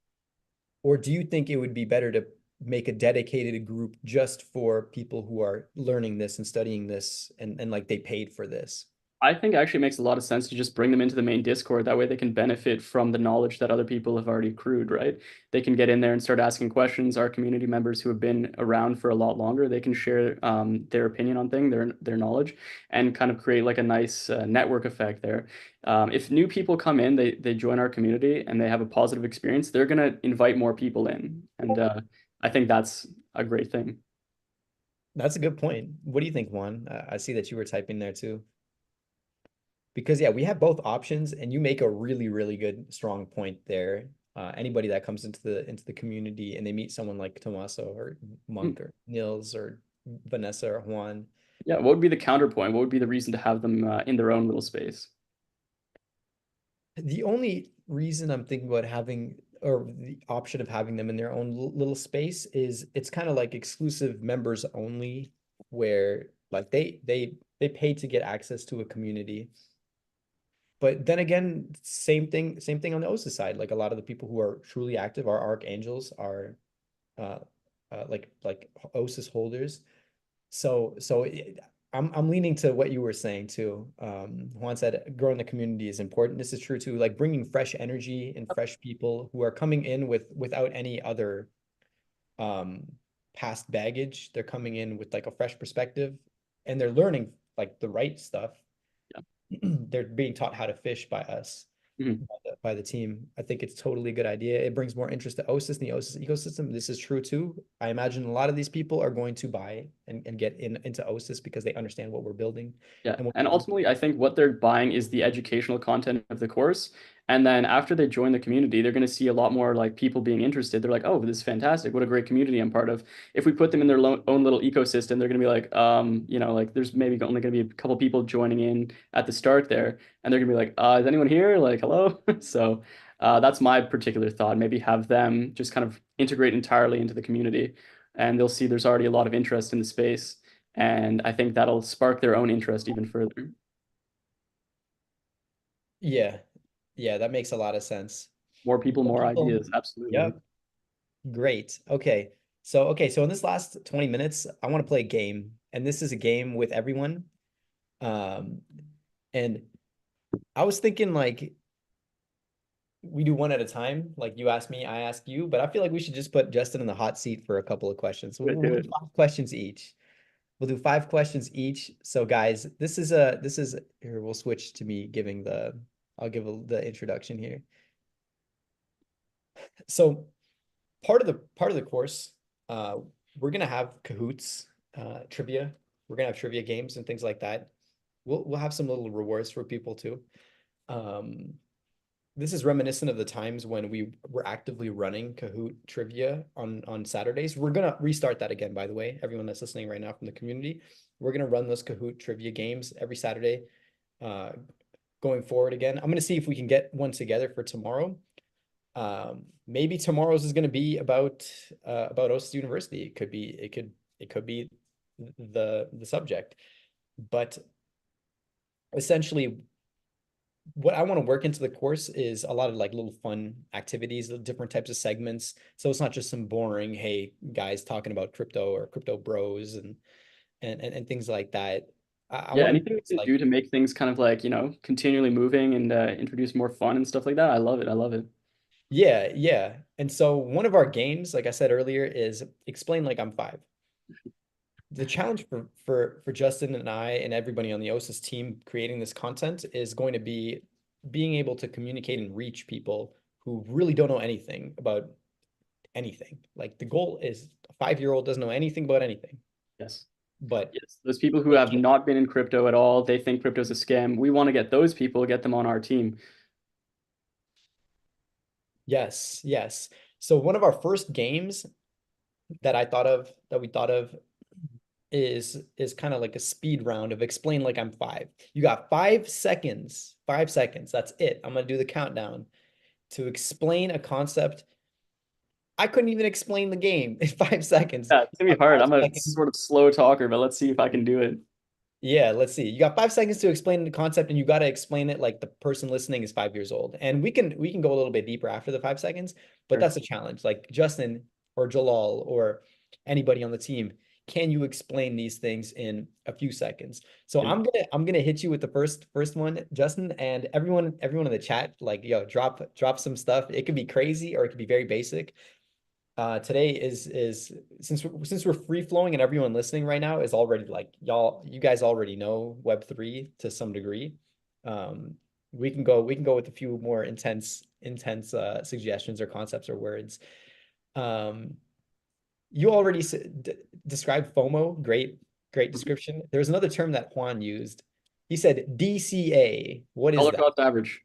or do you think it would be better to make a dedicated group just for people who are learning this and studying this and like they paid for this? I think actually makes a lot of sense to just bring them into the main Discord. That way they can benefit from the knowledge that other people have already accrued, right? They can get in there and start asking questions. Our community members who have been around for a lot longer, they can share their opinion on things, their knowledge, and kind of create like a nice network effect there. If new people come in, they join our community and they have a positive experience, they're gonna invite more people in, and I think that's a great thing. That's a good point. What do you think, Juan? I see that you were typing there too. Because yeah, we have both options, and you make a really, really good, strong point there. Anybody that comes into the community and they meet someone like Tomaso or Hmm. Monk or Nils or Vanessa or Juan, Yeah, what would be the counterpoint? What would be the reason to have them in their own little space? the only reason I'm thinking about having or the option of having them in their own little space is it's kind of like exclusive members only, where like they pay to get access to a community. But then again, same thing on the OSA side. Like a lot of the people who are truly active, our archangels, are uh, like OSIS holders. I'm leaning to what you were saying too. Juan said growing the community is important. This is true too. Like bringing fresh energy and fresh people who are coming in without any other um past baggage. They're coming in with like a fresh perspective, and they're learning like the right stuff. Yeah. They're being taught how to fish by us, Mhm. by the team. I think it's totally a good idea. It brings more interest to OSIS and the OSIS ecosystem. This is true too. I imagine a lot of these people are going to buy and get into OSIS because they understand what we're building Yeah. and what And we're doing. ultimately, I think what they're buying is the educational content of the course. And then after they join the community, they're going to see a lot more like people being interested. They're like, oh, this is fantastic. What a great community I'm part of. If we put them in their own little ecosystem, they're going to be like, like there's maybe only going to be a couple people joining in at the start there. And they're going to be like, is anyone here? Like, hello. So that's my particular thought. Maybe have them just kind of integrate entirely into the community, and they'll see there's already a lot of interest in the space. And I think that'll spark their own interest even further. Yeah. Yeah, that makes a lot of sense. More people, More more people. ideas. Absolutely. Yep. Great. Okay, so in this last 20 minutes, I want to play a game, and this is a game with everyone. Um, and I was thinking like we do one at a time, like you ask me, I ask you, but I feel like we should just put Justin in the hot seat for a couple of questions. Do it, do We'll it. do 5 questions each. We'll do 5 questions each. So guys, this is here, we'll switch to me giving I'll give the introduction here. So part of the course, uh, we're gonna have Kahoots, trivia. We're gonna have trivia games and things like that. We'll have some little rewards for people too. Um, this is reminiscent of the times when we were actively running Kahoot trivia on Saturdays. We're gonna restart that again, by the way. Everyone that's listening right now from the community, we're gonna run those Kahoot trivia games every Saturday, uh, going forward again. I'm gonna see if we can get one together for tomorrow. Maybe tomorrow's is going to be about OSIS University. It could be the subject, but essentially what I want to work into the course is a lot of like little fun activities, different types of segments. So it's not just some boring, hey guys talking about crypto or crypto bros and things like that. I Yeah, want to anything make we this can like, do to make things kind of like, continually moving and introduce more fun and stuff like that. I love it. I love it. yeah, yeah. And so one of our games, like I said earlier, is explain like I'm five. The challenge for Justin and I and everybody on the OSIS team creating this content is going to be being able to communicate and reach people who really don't know anything about anything. Like the goal is a 5-year-old doesn't know anything about anything, Yes. but Yes. Those people who they have can, not been in crypto at all, they think crypto's a scam. We want to get those people, get them on our team. yes, yes. So one of our first games that we thought of is kind of like a speed round of explain like I'm five. You got 5 seconds, 5 seconds. That's it. I'm gonna do the countdown to explain a concept. I couldn't even explain the game in 5 seconds. Yeah, it's You gonna be got hard. five I'm a seconds. sort of slow talker, but let's see if I can do it. Yeah, let's see. You got 5 seconds to explain the concept, and you got to explain it like the person listening is 5 years old. And we can go a little bit deeper after the 5 seconds, but Sure. that's a challenge. Like Justin or Jalal or anybody on the team, can you explain these things in a few seconds? So Yeah. I'm gonna hit you with the first one, Justin, and everyone in the chat, like yo, drop some stuff. It could be crazy or it could be very basic. Today is since we're free flowing and everyone listening right now is already like you guys already know Web3 to some degree. Um, we can go with a few more intense suggestions or concepts or words. Um, you already described FOMO. Great description. There's another term that Juan used. He said DCA. What is Dollar that? cost average.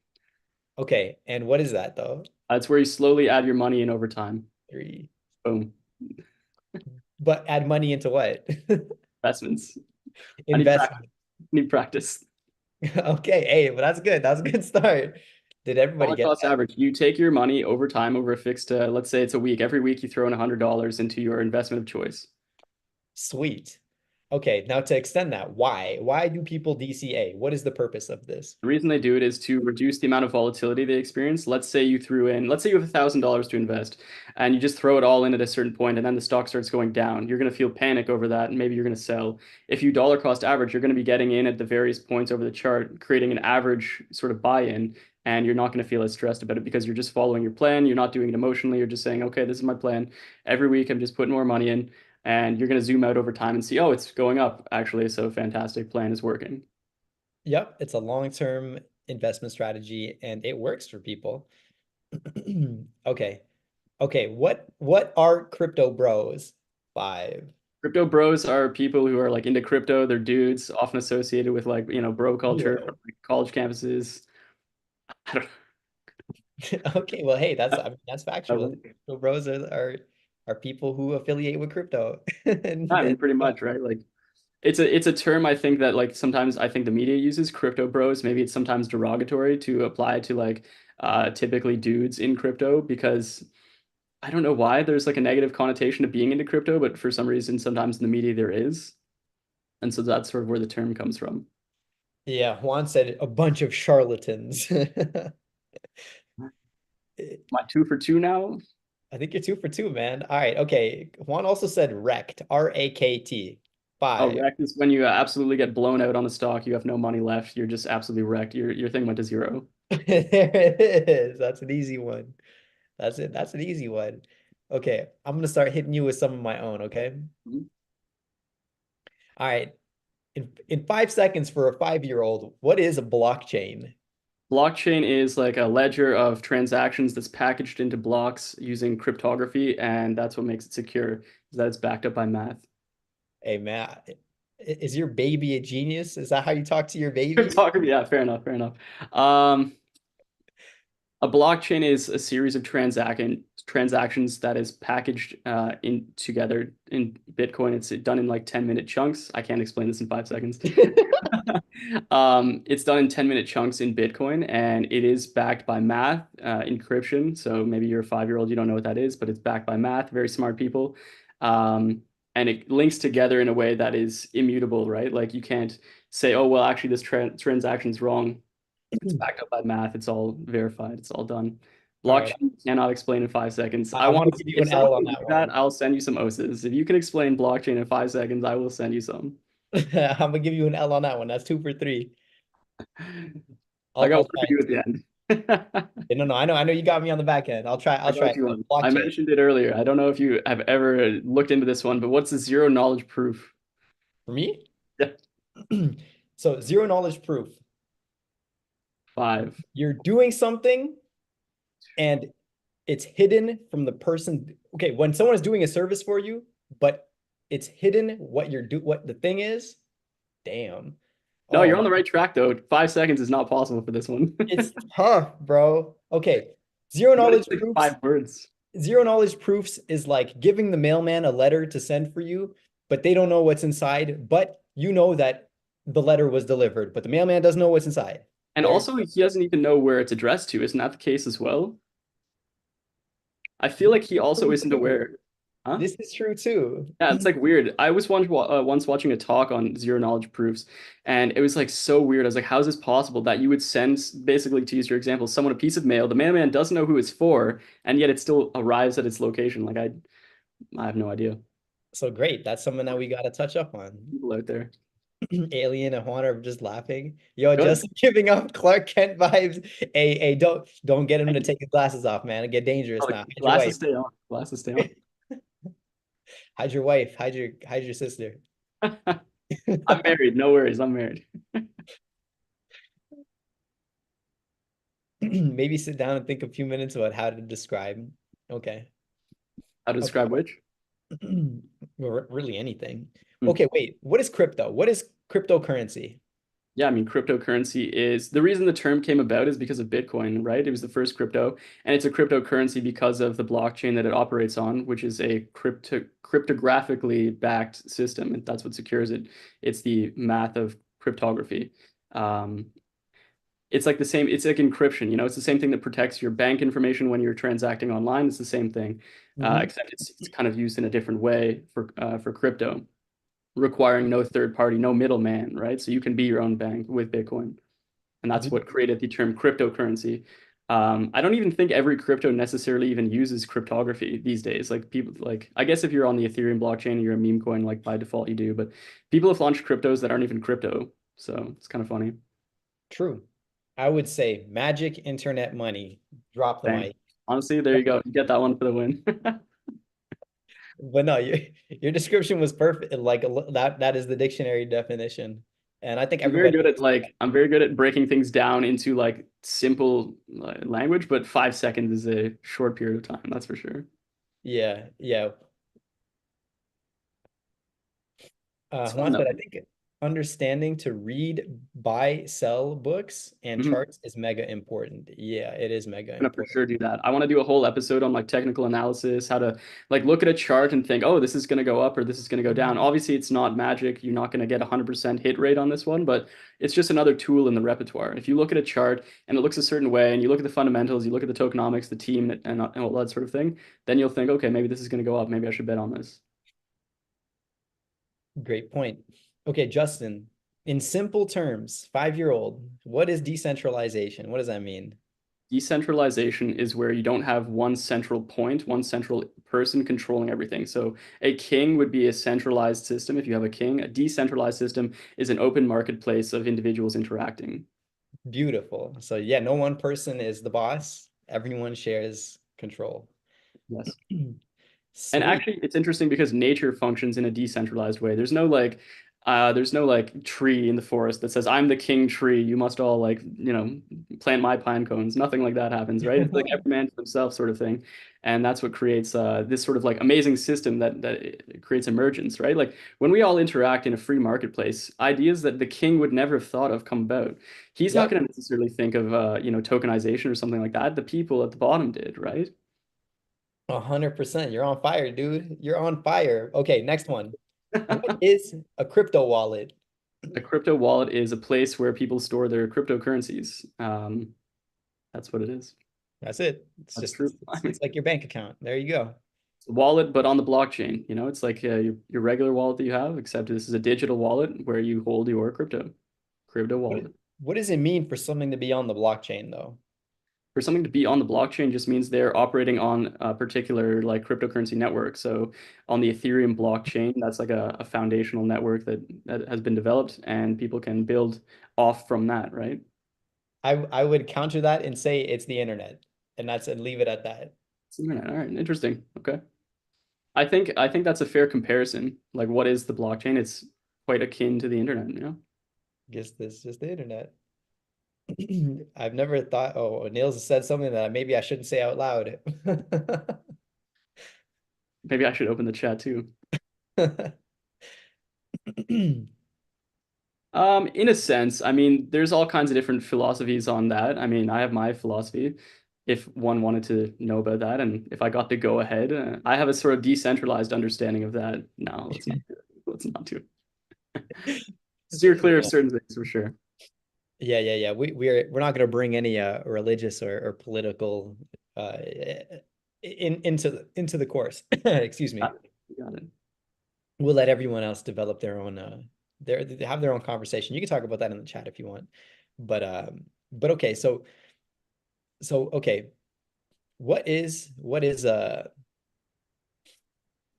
Okay, and what is that though? That's where you slowly add your money in over time. Three. Boom. But add money into what? Investments. I need practice. Investment. Need practice. Okay, hey, but that's good. That's a good start. Did everybody Dollar get cost that? average. You take your money over time over a fixed, let's say it's a week. Every week you throw in $100 into your investment of choice. Sweet. Okay, now to extend that, why? Why do people DCA? What is the purpose of this? The reason they do it is to reduce the amount of volatility they experience. Let's say let's say you have $1,000 to invest and you just throw it all in at a certain point and then the stock starts going down. You're going to feel panic over that and maybe you're going to sell. If you dollar cost average, you're going to be getting in at the various points over the chart, creating an average sort of buy-in, and you're not going to feel as stressed about it because you're just following your plan. You're not doing it emotionally. You're just saying, okay, this is my plan. Every week I'm just putting more money in, and you're going to zoom out over time and see, oh, it's going up actually. So fantastic plan is working. Yep, it's a long-term investment strategy and it works for people. Okay. Okay, what are crypto bros? 5. Crypto bros are people who are like into crypto. They're dudes, often associated with like, bro culture from Zero. like college campuses. I don't know. Okay, well, hey, That, that's that factual. work. Crypto bros are people who affiliate with crypto. I mean, And pretty much, right? Like it's a term I think that like sometimes I think the media uses crypto bros. Maybe it's sometimes derogatory to apply to like typically dudes in crypto because I don't know why there's like a negative connotation to being into crypto, but for some reason sometimes in the media there is. And so that's sort of where the term comes from. yeah, Juan said a bunch of charlatans. Am I 2 for 2 now? I think you're two for two, man. All right, okay. Juan also said wrecked, RAKT. Oh, Five. wrecked is when you absolutely get blown out on the stock. You have no money left. You're just absolutely wrecked. Your thing went to zero. There it is. That's an easy one. That's it. That's an easy one. Okay, I'm gonna start hitting you with some of my own, okay? Mhm. All right. In 5 seconds for a 5-year-old, what is a blockchain? Blockchain is like a ledger of transactions that's packaged into blocks using cryptography, and that's what makes it secure, is that it's backed up by math. Hey, Matt, is your baby a genius? Is that how you talk to your baby? Cryptography, yeah, fair enough, fair enough. Um, a blockchain is a series of transactions that is packaged in together in Bitcoin. It's done in like 10-minute chunks. I can't explain this in 5 seconds. It's done in 10-minute chunks in Bitcoin, and it is backed by math, encryption. So maybe you're a 5-year-old, you don't know what that is, but it's backed by math, very smart people. Um, and it links together in a way that is immutable, right? Like you can't say, oh, well, actually, this transaction's wrong. It's backed up by math. It's all verified. It's all done. All right, Blockchain cannot explain in 5 seconds. I I'm want gonna to give see you if an someone L on can do that that, one. I'll send you some OSIS. If you can explain blockchain in 5 seconds, I will send you some. I'm gonna give you an L on that one. That's 2 for 3. I got I'll one try for you it at the too. end. No, no, I know you got me on the back end. I I'll try got it. you So one. I blockchain. mentioned it earlier. I don't know if you have ever looked into this one, but what's the zero knowledge proof? For me? Yeah. So zero knowledge proof. 5. You're doing something and it's hidden from the person. Okay, when someone is doing a service for you, but it's hidden what the thing is. Damn. No, Oh you're on man, the right track though. 5 seconds is not possible for this one. it's tough, bro. Okay. Zero You gotta knowledge use like proofs. 5 words. Zero knowledge proofs is like giving the mailman a letter to send for you, but they don't know what's inside, but you know that the letter was delivered, but the mailman doesn't know what's inside. And There, also, he doesn't even know where it's addressed to. Isn't that the case as well? I feel like he also isn't aware. Huh? this is true too. Yeah, it's like weird. I was once watching a talk on zero knowledge proofs, and it was like so weird. I was like, how is this possible that you would send, basically, to use your example, someone a piece of mail, the mailman doesn't know who it's for, and yet it still arrives at its location? Like, I have no idea. So great. That's something that we got to touch up on. People out there. Alien and Juan are just laughing. Yo, Good. just giving off Clark Kent vibes. Hey, don't get him to take his glasses off, man. It get dangerous Oh, now. Hide your glasses wife. stay on. Glasses stay on. Hide your wife. Hide your sister. I'm married. No worries. I'm married. Maybe sit down and think a few minutes about how to describe. Okay. How to Okay. describe which? Really anything. Hmm. Okay, wait. What is crypto? What is cryptocurrency? Yeah, I mean, cryptocurrency is the reason the term came about is because of Bitcoin, right? It was the first crypto, and it's a cryptocurrency because of the blockchain that it operates on, which is a cryptographically backed system, and that's what secures it. It's the math of cryptography. Um, it's like the same, it's like encryption, it's the same thing that protects your bank information when you're transacting online. It's the same thing, Hmm. except it's kind of used in a different way for crypto, requiring no third party, no middleman, right? So you can be your own bank with Bitcoin. And that's what created the term cryptocurrency. I don't even think every crypto necessarily even uses cryptography these days. Like people, like I guess if you're on the Ethereum blockchain and you're a meme coin, like by default you do, but people have launched cryptos that aren't even crypto. So it's kind of funny. True. I would say magic internet money. Drop the Dang. mic. Honestly, there you go. You get that one for the win. But no, your description was perfect. Like that is the dictionary definition. And I think everybody I'm very good at breaking things down into like simple language, but 5 seconds is a short period of time, that's for sure. yeah, yeah. It's fun Juan said, though. I think understanding to read, buy, sell books and Mhm. charts is mega important. Yeah, it is mega Gonna for important. sure do that. I want to do a whole episode on like technical analysis, how to like look at a chart and think, oh, this is gonna go up or this is gonna go down. Obviously, it's not magic. You're not gonna get 100% hit rate on this one, but it's just another tool in the repertoire. If you look at a chart and it looks a certain way, and you look at the fundamentals, you look at the tokenomics, the team, and all that sort of thing, then you'll think, okay, maybe this is gonna go up. Maybe I should bet on this. Great point. Okay, Justin, in simple terms, 5-year-old, what is decentralization? What does that mean? Decentralization is where you don't have one central point, one central person controlling everything. So a king would be a centralized system. If you have a king, a decentralized system is an open marketplace of individuals interacting. Beautiful. So yeah, no one person is the boss. Everyone shares control. Yes. And Sweet. actually, it's interesting because nature functions in a decentralized way. There's no like tree in the forest that says, "I'm the king tree. You must all like, plant my pine cones." Nothing like that happens, right? It's like every man for himself sort of thing, and that's what creates this sort of like amazing system that it creates emergence, right? Like when we all interact in a free marketplace, ideas that the king would never have thought of come about. He's not Yep. going to necessarily think of tokenization or something like that. The people at the bottom did, right? 100%. You're on fire, dude. You're on fire. Okay, next one. What is a crypto wallet? A crypto wallet is a place where people store their cryptocurrencies. That's what it is. That's it. It's That's just true. I mean, it's like your bank account. There you go. it's a wallet, but on the blockchain. It's like your regular wallet that you have, except this is a digital wallet where you hold your crypto What wallet. what does it mean for something to be on the blockchain though? For something to be on the blockchain just means they're operating on a particular like cryptocurrency network. So on the Ethereum blockchain, that's like a foundational network that has been developed and people can build off from that, right? I would counter that and say it's the internet. And leave it at that. It's the internet. All right, interesting. Okay. I think that's a fair comparison. Like, what is the blockchain? It's quite akin to the internet. Guess this is just the internet. I've never thought, oh, Niels said something that maybe I shouldn't say out loud. Maybe I should open the chat too. In a sense, I mean, there's all kinds of different philosophies on that. I mean, I have my philosophy if one wanted to know about that, and if I got to go ahead, I have a sort of decentralized understanding of that. No, let's not do it. Let's not do it. Steer clear of certain things for sure. Yeah. We're not going to bring any religious or political into the course. Excuse me. Got it. Got it. We'll let everyone else develop their own they have their own conversation. You can talk about that in the chat if you want. But okay, so okay, what is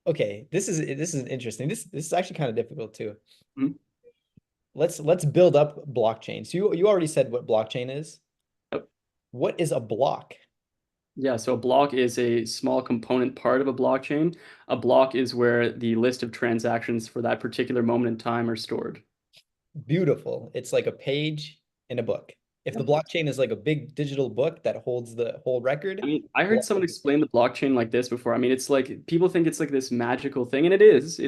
okay, this is interesting. This is actually kind of difficult too. Mhm. Let's build up blockchain. So you already said what blockchain is. Yep. What is a block? Yeah, so a block is a small component part of a blockchain. A block is where the list of transactions for that particular moment in time are stored. Beautiful. It's like a page in a book. If the Yep. blockchain is like a big digital book that holds the whole record, I mean, I heard well, someone explain the blockchain like this before. I mean, it's like people think it's like this magical thing, and it is,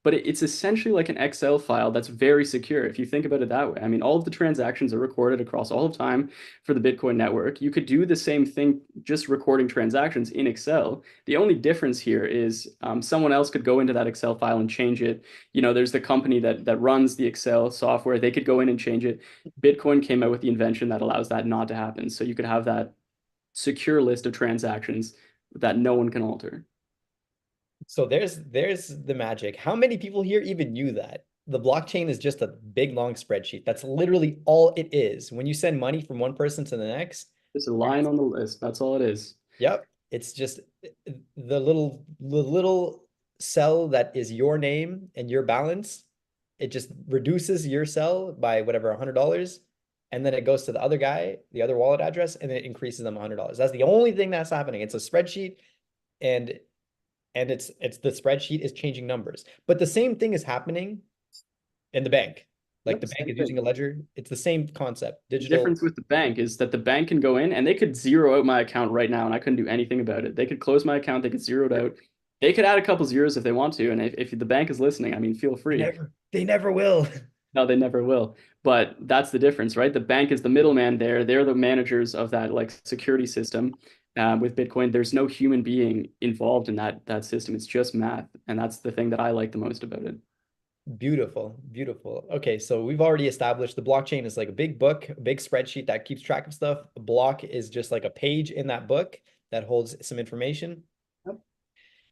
but it's essentially like an Excel file that's very secure if you think about it that way. I mean, all of the transactions are recorded across all of time for the Bitcoin network. You could do the same thing just recording transactions in Excel. The only difference here is someone else could go into that Excel file and change it. There's the company that runs the Excel software. They could go in and change it. Bitcoin came out with the invention that allows that not to happen. So you could have that secure list of transactions that no one can alter. so there's the magic. How many people here even knew that? The blockchain is just a big long spreadsheet. That's literally all it is. When you send money from one person to the next, Just a line on the list. That's all it is. yep, it's just the little cell that is your name and your balance. It just reduces your cell by whatever $100, and then it goes to the other guy, the other wallet address, and it increases them $100. That's the only thing that's happening. It's a spreadsheet, and it's the spreadsheet is changing numbers. But the same thing is happening in the bank. Like Yep, the bank same is thing. using a ledger. It's the same concept. The Digital. difference with the bank is that the bank can go in and they could zero out my account right now and I couldn't do anything about it. They could close my account, they could zero it out. They could add a couple zeros if they want to. And if the bank is listening, I mean, feel They free. never they never will. No, they never will. But that's the difference, right? The bank is the middleman there. They're the managers of that like security system. With Bitcoin, there's no human being involved in that system. It's just math, and that's the thing that I like the most about it. Beautiful, beautiful. Okay, so we've already established the blockchain is like a big book, a big spreadsheet that keeps track of stuff. A block is just like a page in that book that holds some information.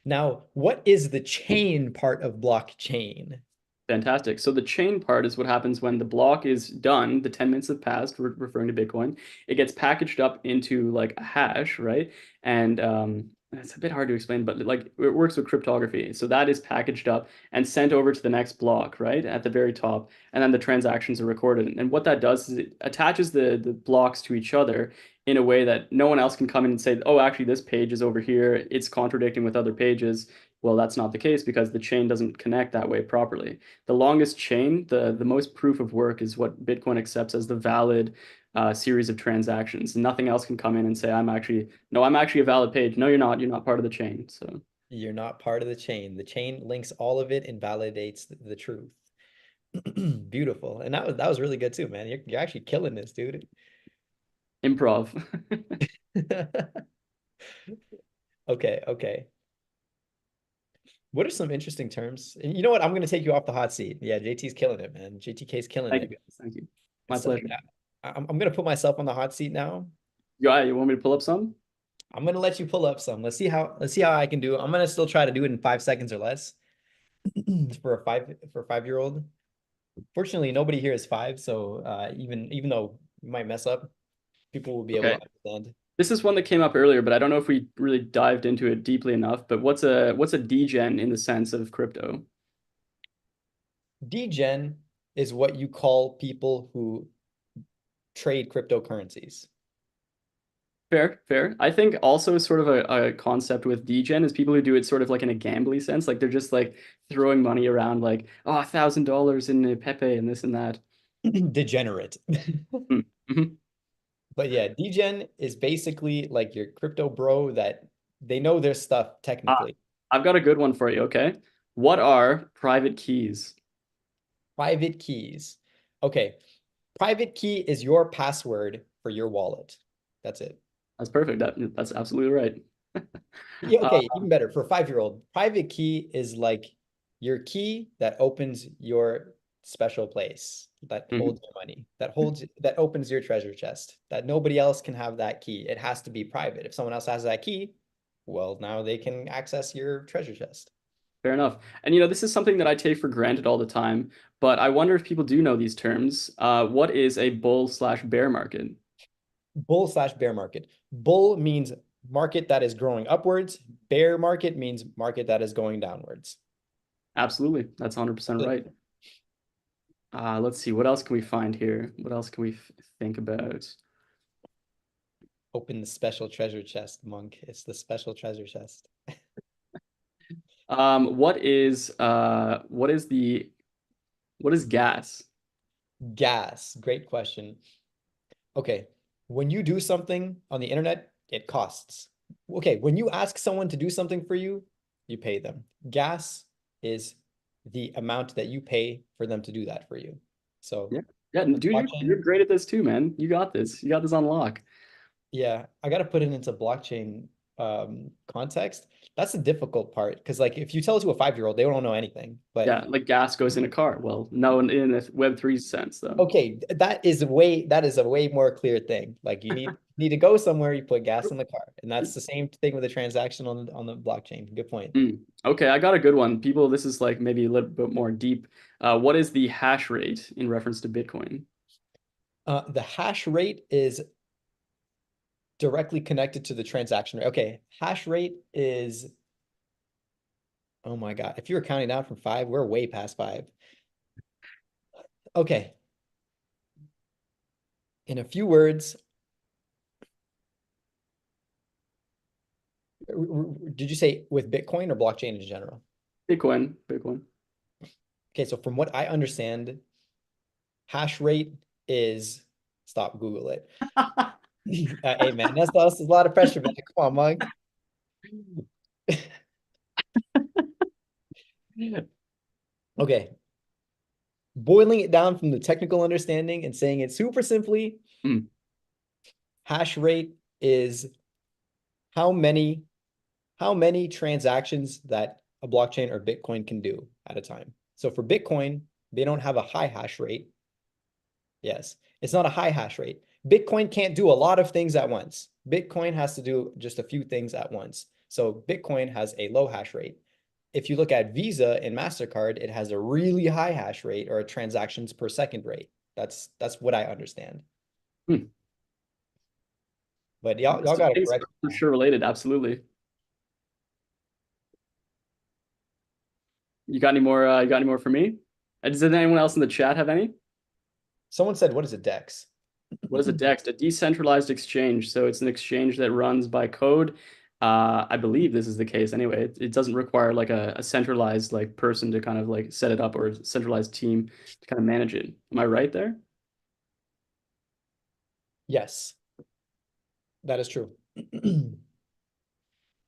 Now, what is the chain part of blockchain? Fantastic. So the chain part is what happens when the block is done, the 10 minutes have passed, referring to Bitcoin. It gets packaged up into like a hash, right? And it's a bit hard to explain, but like it works with cryptography. So that is packaged up and sent over to the next block, right? At the very top. And then the transactions are recorded. And what that does is it attaches the blocks to each other in a way that no one else can come in and say, oh, actually, this page is over here. It's contradicting with other pages. Well, that's not the case because the chain doesn't connect that way properly. The longest chain, the most proof of work is what Bitcoin accepts as the valid series of transactions. Nothing else can come in and say, no, I'm actually a valid page. No, you're not. You're not part of the chain. So You're not part of the chain. The chain links all of it and validates the truth. Beautiful. And that was really good too, man. You're actually killing this, dude. improv. Okay, okay. What are some interesting terms? And you know what? I'm gonna take you off the hot seat. Yeah, JT's killing it, man. JTK's killing Thank you, it. guys. Thank you. My So pleasure. yeah, I'm gonna put myself on the hot seat now. You want me to pull up some? I'm gonna let you pull up some. Let's see how I can do it. I'm gonna still try to do it in 5 seconds or less for a 5-year-old. Fortunately, nobody here is 5, so even though we might mess up, people will be able Okay. to understand. This is one that came up earlier, but I don't know if we really dived into it deeply enough. But what's a degen in the sense of crypto? Degen is what you call people who trade cryptocurrencies. Fair, fair. I think also sort of a concept with degen is people who do it sort of like in a gambly sense. Like they're just like throwing money around like, oh, $1,000 in Pepe and this and that. Degenerate. Mm-hmm. But yeah, degen is basically like your crypto bro that they know their stuff Ah, technically. I've got a good one for you, okay? What are private keys? Private keys. Okay, private key is your password for your wallet. That's it. That's perfect. That's absolutely right. Yeah, Uh, okay, even better. For a 5-year-old, private key is like your key that opens your special place, that mhm. holds your money, that opens your treasure chest, that nobody else can have that key. It has to be private. If someone else has that key, well, now they can access your treasure chest. Fair enough. And this is something that I take for granted all the time, but I wonder if people do know these terms. What is a bull/bear market? Bull/bear market. Bull means market that is growing upwards. Bear market means market that is going downwards. Absolutely. That's 100% right. Let's see. What else can we find here? What else can we think about? Open the special treasure chest, monk. It's the special treasure chest. What is gas? Gas. Great question. Okay. When you do something on the internet, it costs. Okay. When you ask someone to do something for you, you pay them. Gas is the amount that you pay for them to do that for you. So Yeah. Yeah, with dude, you're blockchain, great at this too, man. You got this. You got this on lock. yeah, I got to put it into blockchain context. That's the difficult part because like if you tell it to a 5-year-old, they don't know anything. But Yeah, like gas goes in a car. Well, no, in a Web3 sense, though. okay, that is a way more clear thing. Like you need to go somewhere, you put gas in the car. And that's the same thing with a transaction on the blockchain. Good point. Okay, I got a good one. People, this is like maybe a little bit more deep. What is the hash rate in reference to Bitcoin? The hash rate is directly connected to the transaction rate. Okay, hash rate is, oh my God, if you were counting down from 5, we're way past 5. Okay, in a few words, did you say with Bitcoin or blockchain in general? Bitcoin, Bitcoin. Okay, so from what I understand, hash rate is, stop, Google it. Hey man, that's a lot of pressure, man. Come on, Monk. Okay, boiling it down from the technical understanding and saying it super simply, Mm, hash rate is how many how many transactions that a blockchain or Bitcoin can do at a time. So for Bitcoin, they don't have a high hash rate. Yes, it's not a high hash rate. Bitcoin can't do a lot of things at once. Bitcoin has to do just a few things at once. So Bitcoin has a low hash rate. If you look at Visa and MasterCard, it has a really high hash rate or a transactions per second rate. That's what I understand. mm. But y'all Those got to things correct are for me. sure related. Absolutely. You got any more? You got any more for me? Does anyone else in the chat have any? Someone said, what is a DEX? What is a DEX? A decentralized exchange. So it's an exchange that runs by code. I believe this is the case anyway. It doesn't require like a centralized like person to kind of like set it up or a centralized team to kind of manage it. Am I right there? Yes, that is true.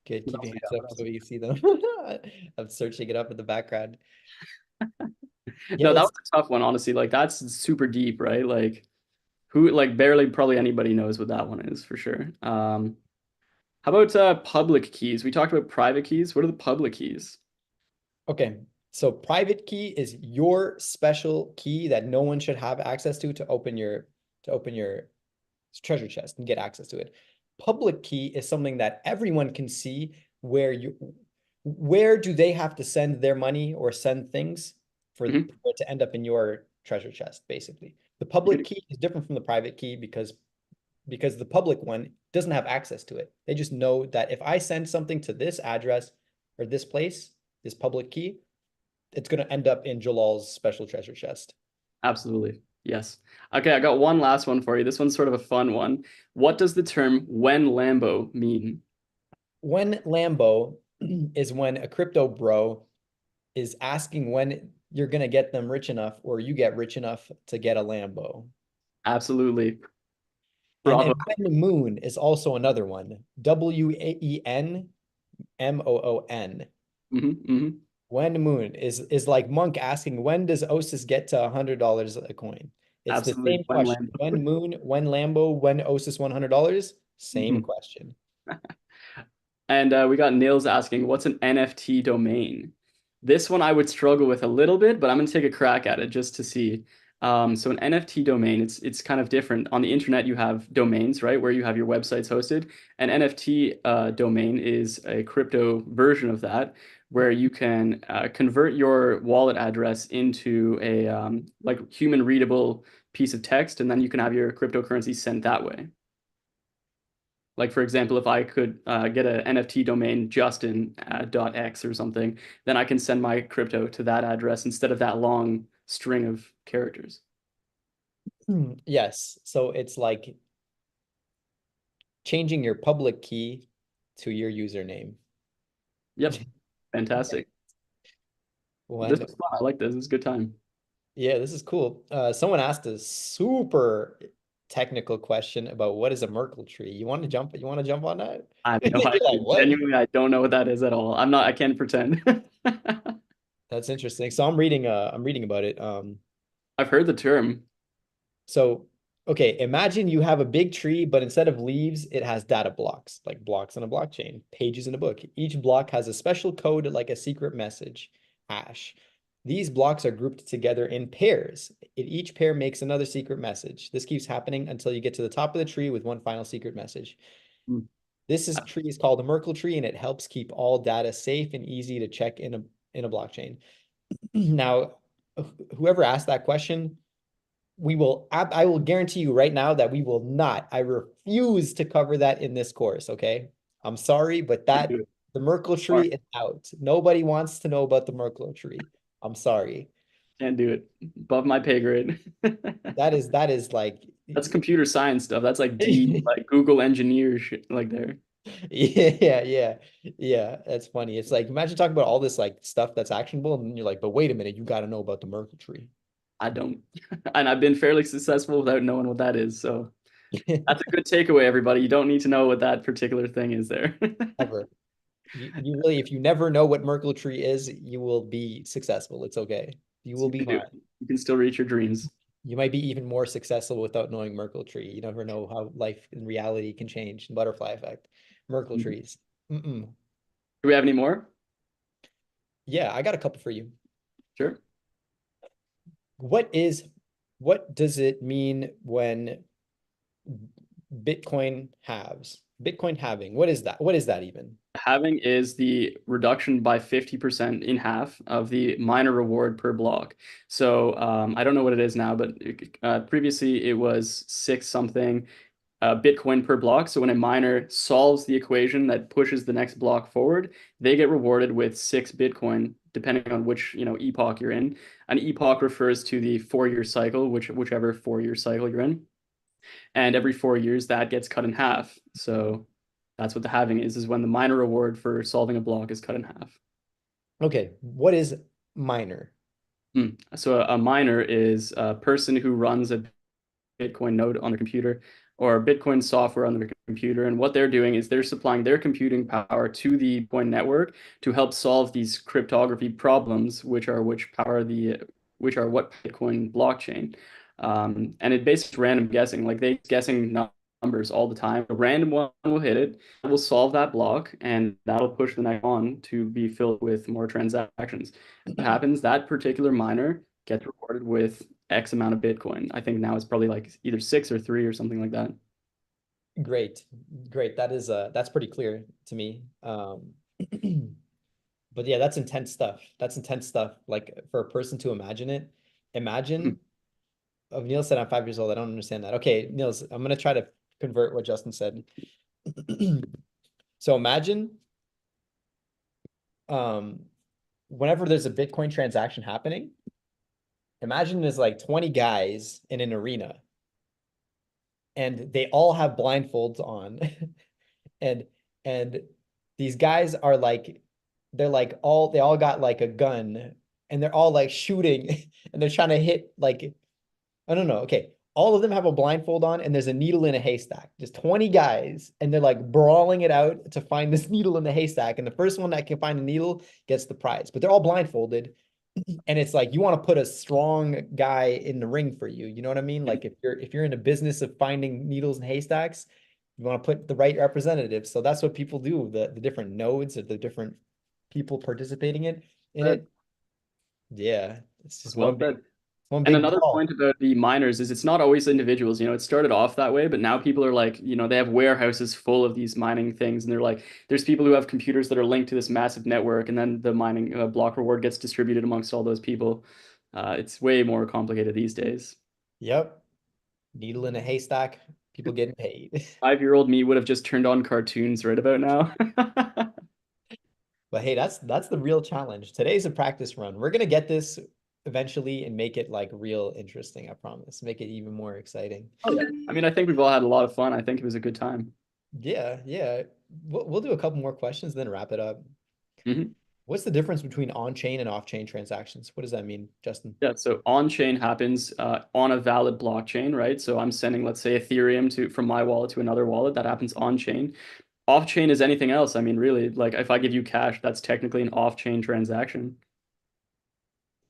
Good, What keep else your we hands got? up What else so we we can see them. I'm searching it up in the background. got? Yeah, No, that was it's a tough one, honestly. Like that's super deep, right? Like who like barely probably anybody knows what that one is for sure. How about public keys? We talked about private keys. What are the public keys? okay. So private key is your special key that no one should have access to open your treasure chest and get access to it. Public key is something that everyone can see where do they have to send their money or send things Mhm. for it to end up in your treasure chest, basically. The public key is different from the private key because the public one doesn't have access to it. They just know that if I send something to this address or this place, this public key, it's going to end up in Jalal's special treasure chest. Absolutely. Yes. Okay, I got one last one for you. This one's sort of a fun one. What does the term when Lambo mean? When Lambo is when a crypto bro is asking when you're going to get them rich enough or you get rich enough to get a Lambo. Absolutely. And Bravo. when moon is also another one. WENMOON. Hmm. When moon is like Monk asking when does OSIS get to $100 a coin? It's the Absolutely. same When question. Lambo. When moon, when Lambo, when OSIS $100? Same Mhm. question. And we got Nils asking, what's an NFT domain? This one I would struggle with a little bit, but I'm going to take a crack at it just to see. So an NFT domain, it's kind of different. On the internet, you have domains, right, where you have your websites hosted. An NFT domain is a crypto version of that, where you can convert your wallet address into a like human readable piece of text, and then you can have your cryptocurrency sent that way. Like for example, if I could get an NFT domain Justin .x or something, then I can send my crypto to that address instead of that long string of characters. Yes. So it's like changing your public key to your username. Yep, fantastic. This When was fun. I like this. This is a good time. Yeah, this is cool. Someone asked a super technical question about what is a Merkle tree. You want to jump? You want to jump on that? I have no You're like, idea. what? Genuinely, I don't know what that is at all. I'm not. I can't pretend. That's interesting. So I'm reading about it. I've heard the term. So okay, imagine you have a big tree, but instead of leaves, it has data blocks, like blocks on a blockchain, pages in a book. Each block has a special code like a secret message hash. These blocks are grouped together in pairs. Each pair makes another secret message. This keeps happening until you get to the top of the tree with one final secret message. Hmm. Tree is called a Merkle tree, and it helps keep all data safe and easy to check in a blockchain. Now, whoever asked that question, I will guarantee you right now that we will not. I refuse to cover that in this course, okay? I'm sorry, but Can't do it. the Merkle tree Smart. is out. Nobody wants to know about the Merkle tree. I'm sorry. Can't do it. Above my pay grade. That is like That's computer science stuff. That's like deep, like Google engineer shit, like there. yeah, that's funny. It's like imagine talking about all this like stuff that's actionable, and then you're like, but wait a minute, you got to know about the Merkle tree. I don't. And I've been fairly successful without knowing what that is. So that's a good takeaway, everybody. You don't need to know what that particular thing is there. Ever. You really, if you never know what Merkle tree is, you will be successful. It's okay. You will be Sweet, dude. fine. You can still reach your dreams. You might be even more successful without knowing Merkle tree. You never know how life and reality can change. Butterfly effect. Merkle Mhm. trees. Mm-mm. Do we have any more? Yeah, I got a couple for you. Sure. What is, what does it mean when Bitcoin halves? Bitcoin halving. What is that? What is that even? Halving is the reduction by 50% in half of the miner reward per block. So I don't know what it is now, but previously it was six something Bitcoin per block. So when a miner solves the equation that pushes the next block forward, they get rewarded with 6 Bitcoin, depending on which epoch you're in. An epoch refers to the 4-year cycle, whichever 4-year cycle you're in, and every 4 years that gets cut in half. So that's what the halving is when the miner reward for solving a block is cut in half. Okay, what is miner? So a miner is a person who runs a Bitcoin node on their computer or Bitcoin software on their computer. And what they're doing is they're supplying their computing power to the Bitcoin network to help solve these cryptography problems, which are what Bitcoin blockchain. And it basically random guessing, like they guessing numbers all the time. A random one will hit it, will solve that block, and that'll push the next on to be filled with more transactions. What happens? That particular miner gets rewarded with X amount of Bitcoin. I think now it's probably like either 6 or 3 or something like that. Great. Great. That's pretty clear to me. But yeah, that's intense stuff. That's intense stuff. Like for a person to imagine it, Hmm. imagine. Oh, Neil said I'm 5 years old. I don't understand that. Okay, Niels, I'm gonna try to convert what Justin said. So imagine um whenever there's a Bitcoin transaction happening, imagine there's like 20 guys in an arena and they all have blindfolds on. and and these guys are like they all got like a gun and they're all like shooting and they're trying to hit like I don't know. Okay. All of them have a blindfold on and there's a needle in a haystack. Just 20 guys and they're like brawling it out to find this needle in the haystack. And the first one that can find the needle gets the prize. But they're all blindfolded. And it's like you want to put a strong guy in the ring for you. You know what I mean? Like if you're in a business of finding needles in haystacks, you want to put the right representative. So that's what people do. The different nodes or the different people participating in But it. Yeah. It's just well said. one And big another brawl. point about the miners is it's not always individuals. It started off that way, but now people are like, they have warehouses full of these mining things, and they're like, there's people who have computers that are linked to this massive network, and then the mining block reward gets distributed amongst all those people. It's way more complicated these days. Yep. Needle in a haystack, people getting paid. 5-year-old me would have just turned on cartoons right about now. But hey, that's the real challenge. Today's a practice run. We're gonna get this eventually and make it like real interesting, I promise. Make it even more exciting. Oh yeah. I mean, I think we've all had a lot of fun. I think it was a good time. Yeah, yeah. We'll do a couple more questions, then wrap it up. Mhm. What's the difference between on-chain and off-chain transactions? What does that mean, Justin? Yeah, so on-chain happens on a valid blockchain, right? So I'm sending, let's say, Ethereum to from my wallet to another wallet. That happens on-chain. Off-chain is anything else. I mean, really, like if I give you cash, that's technically an off-chain transaction.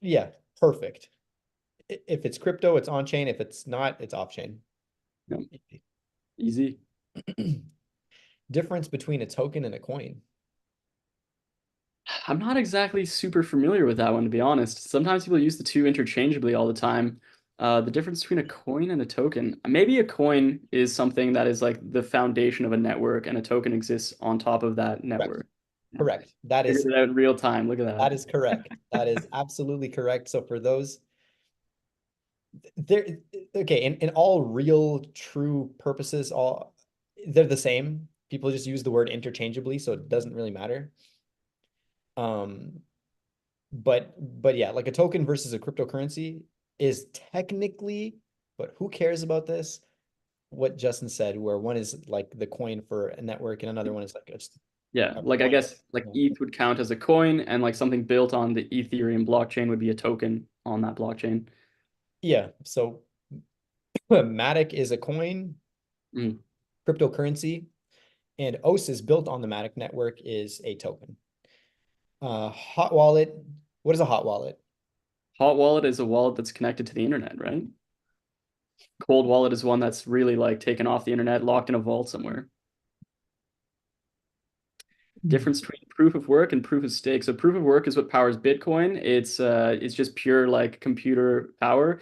Yeah, perfect. If it's crypto, it's on-chain. If it's not, it's off-chain. Yeah, easy. Difference between a token and a coin. I'm not exactly super familiar with that one, to be honest. Sometimes people use the two interchangeably all the time. The difference between a coin and a token. Maybe a coin is something that is like the foundation of a network, and a token exists on top of that Correct. network. Yeah. Correct. That Figured is it out in real time. Look at that that. is correct. That is absolutely correct. So for those there okay, in all real true purposes, all they're the same. People just use the word interchangeably, so it doesn't really matter. Um, but yeah, like a token versus a cryptocurrency is technically, but who cares about this? What Justin said, where one is like the coin for a network and another one is like just Yeah, a like I coin. guess like ETH would count as a coin, and like something built on the Ethereum blockchain would be a token on that blockchain. Yeah, so Matic is a coin, Mm. cryptocurrency, and OSIS built on the Matic network is a token. Hot wallet. What is a hot wallet? Hot wallet is a wallet that's connected to the internet, right? Cold wallet is one that's really like taken off the internet, locked in a vault somewhere. Difference between proof of work and proof of stake. So proof of work is what powers Bitcoin. It's just pure like computer power,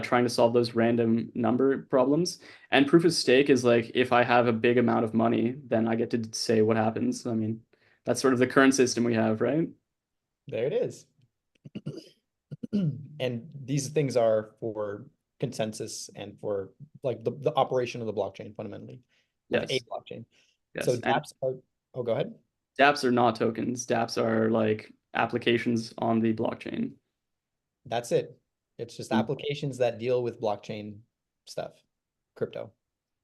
trying to solve those random number problems. And proof of stake is like if I have a big amount of money, then I get to say what happens. I mean, that's sort of the current system we have, right? There it is. And these things are for consensus and for like the operation of the blockchain fundamentally, of a Yes, blockchain. So yes. And dApps are, oh, go ahead. dApps are not tokens. dApps are like applications on the blockchain. That's it. It's just Mm. applications that deal with blockchain stuff, crypto.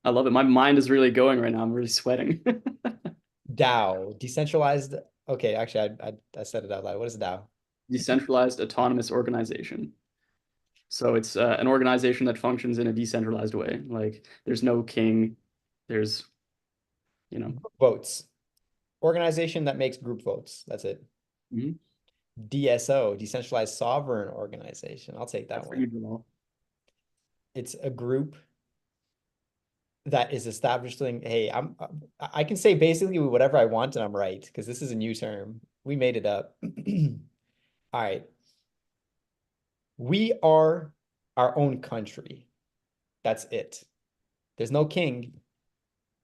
I love it. My mind is really going right now. I'm really sweating. DAO, decentralized. Okay, actually, I said it out loud. What is DAO? Decentralized autonomous organization. So it's an organization that functions in a decentralized way. Like there's no king, there's, you know, Votes. Organization that makes group votes. That's it. mhm. DSO, decentralized sovereign organization. I'll take that That's for one. you, Jamal. It's a group that is establishing, hey, I can say basically whatever I want and I'm right because this is a new term. We made it up. All right. We are our own country. That's it. There's no king,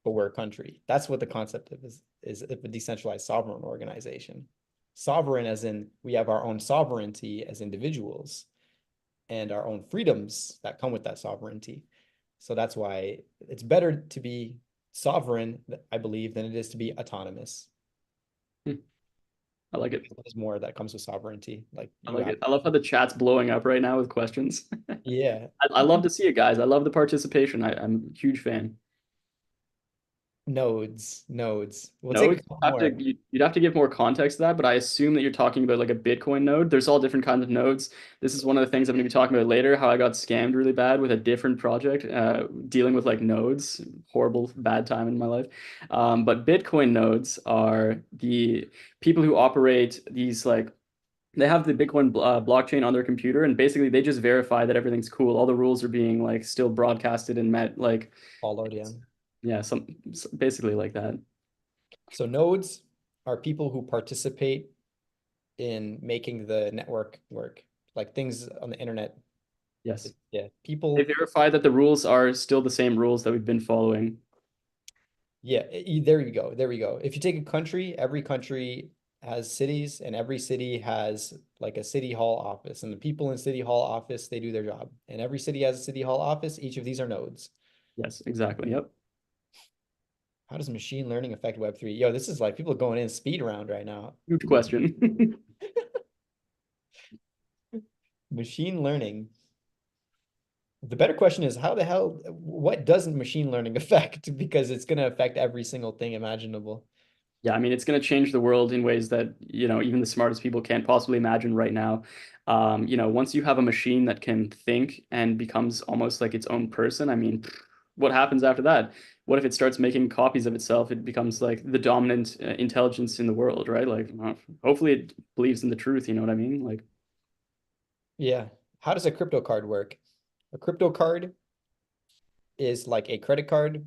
but we're a country. That's what the concept of is a decentralized sovereign organization. Sovereign as in we have our own sovereignty as individuals and our own freedoms that come with that sovereignty. So that's why it's better to be sovereign, I believe, than it is to be autonomous. Hmm. I like it. There's more that comes with sovereignty. Like I you like have, it. I love how the chat's blowing up right now with questions. yeah, I love to see it, guys. I love the participation. I'm a huge fan. nodes. We'll take a Nodes, couple more. you'd have to give more context to that, but I assume that you're talking about like a Bitcoin node. There's all different kinds of nodes. This is one of the things I'm going to be talking about later, how I got scammed really bad with a different project, dealing with like nodes, horrible, bad time in my life. But Bitcoin nodes are the people who operate these like they have the Bitcoin blockchain on their computer, and basically they just verify that everything's cool. All the rules are being like still broadcasted and met. Like, Followed, yeah. yeah, basically like that. So nodes are people who participate in making the network work, like things on the internet. Yes. Yeah, They people. verify that the rules are still the same rules that we've been following. Yeah, there you go. There we go. If you take a country, every country has cities, and every city has like a city hall office, and the people in city hall office, they do their job. And every city has a city hall office. Each of these are nodes. Yes, exactly. Yep. How does machine learning affect Web3? Yo, this is like people going in speed round right now. Huge question. Machine learning. The better question is how the hell, what doesn't machine learning affect? Because it's going to affect every single thing imaginable. Yeah, I mean, it's going to change the world in ways that, even the smartest people can't possibly imagine right now. Once you have a machine that can think and becomes almost like its own person, I mean, what happens after that? What if it starts making copies of itself? It becomes like the dominant intelligence in the world, right? Like, hopefully it believes in the truth, you know what I mean? Like, Yeah. How does a crypto card work? A crypto card is like a credit card,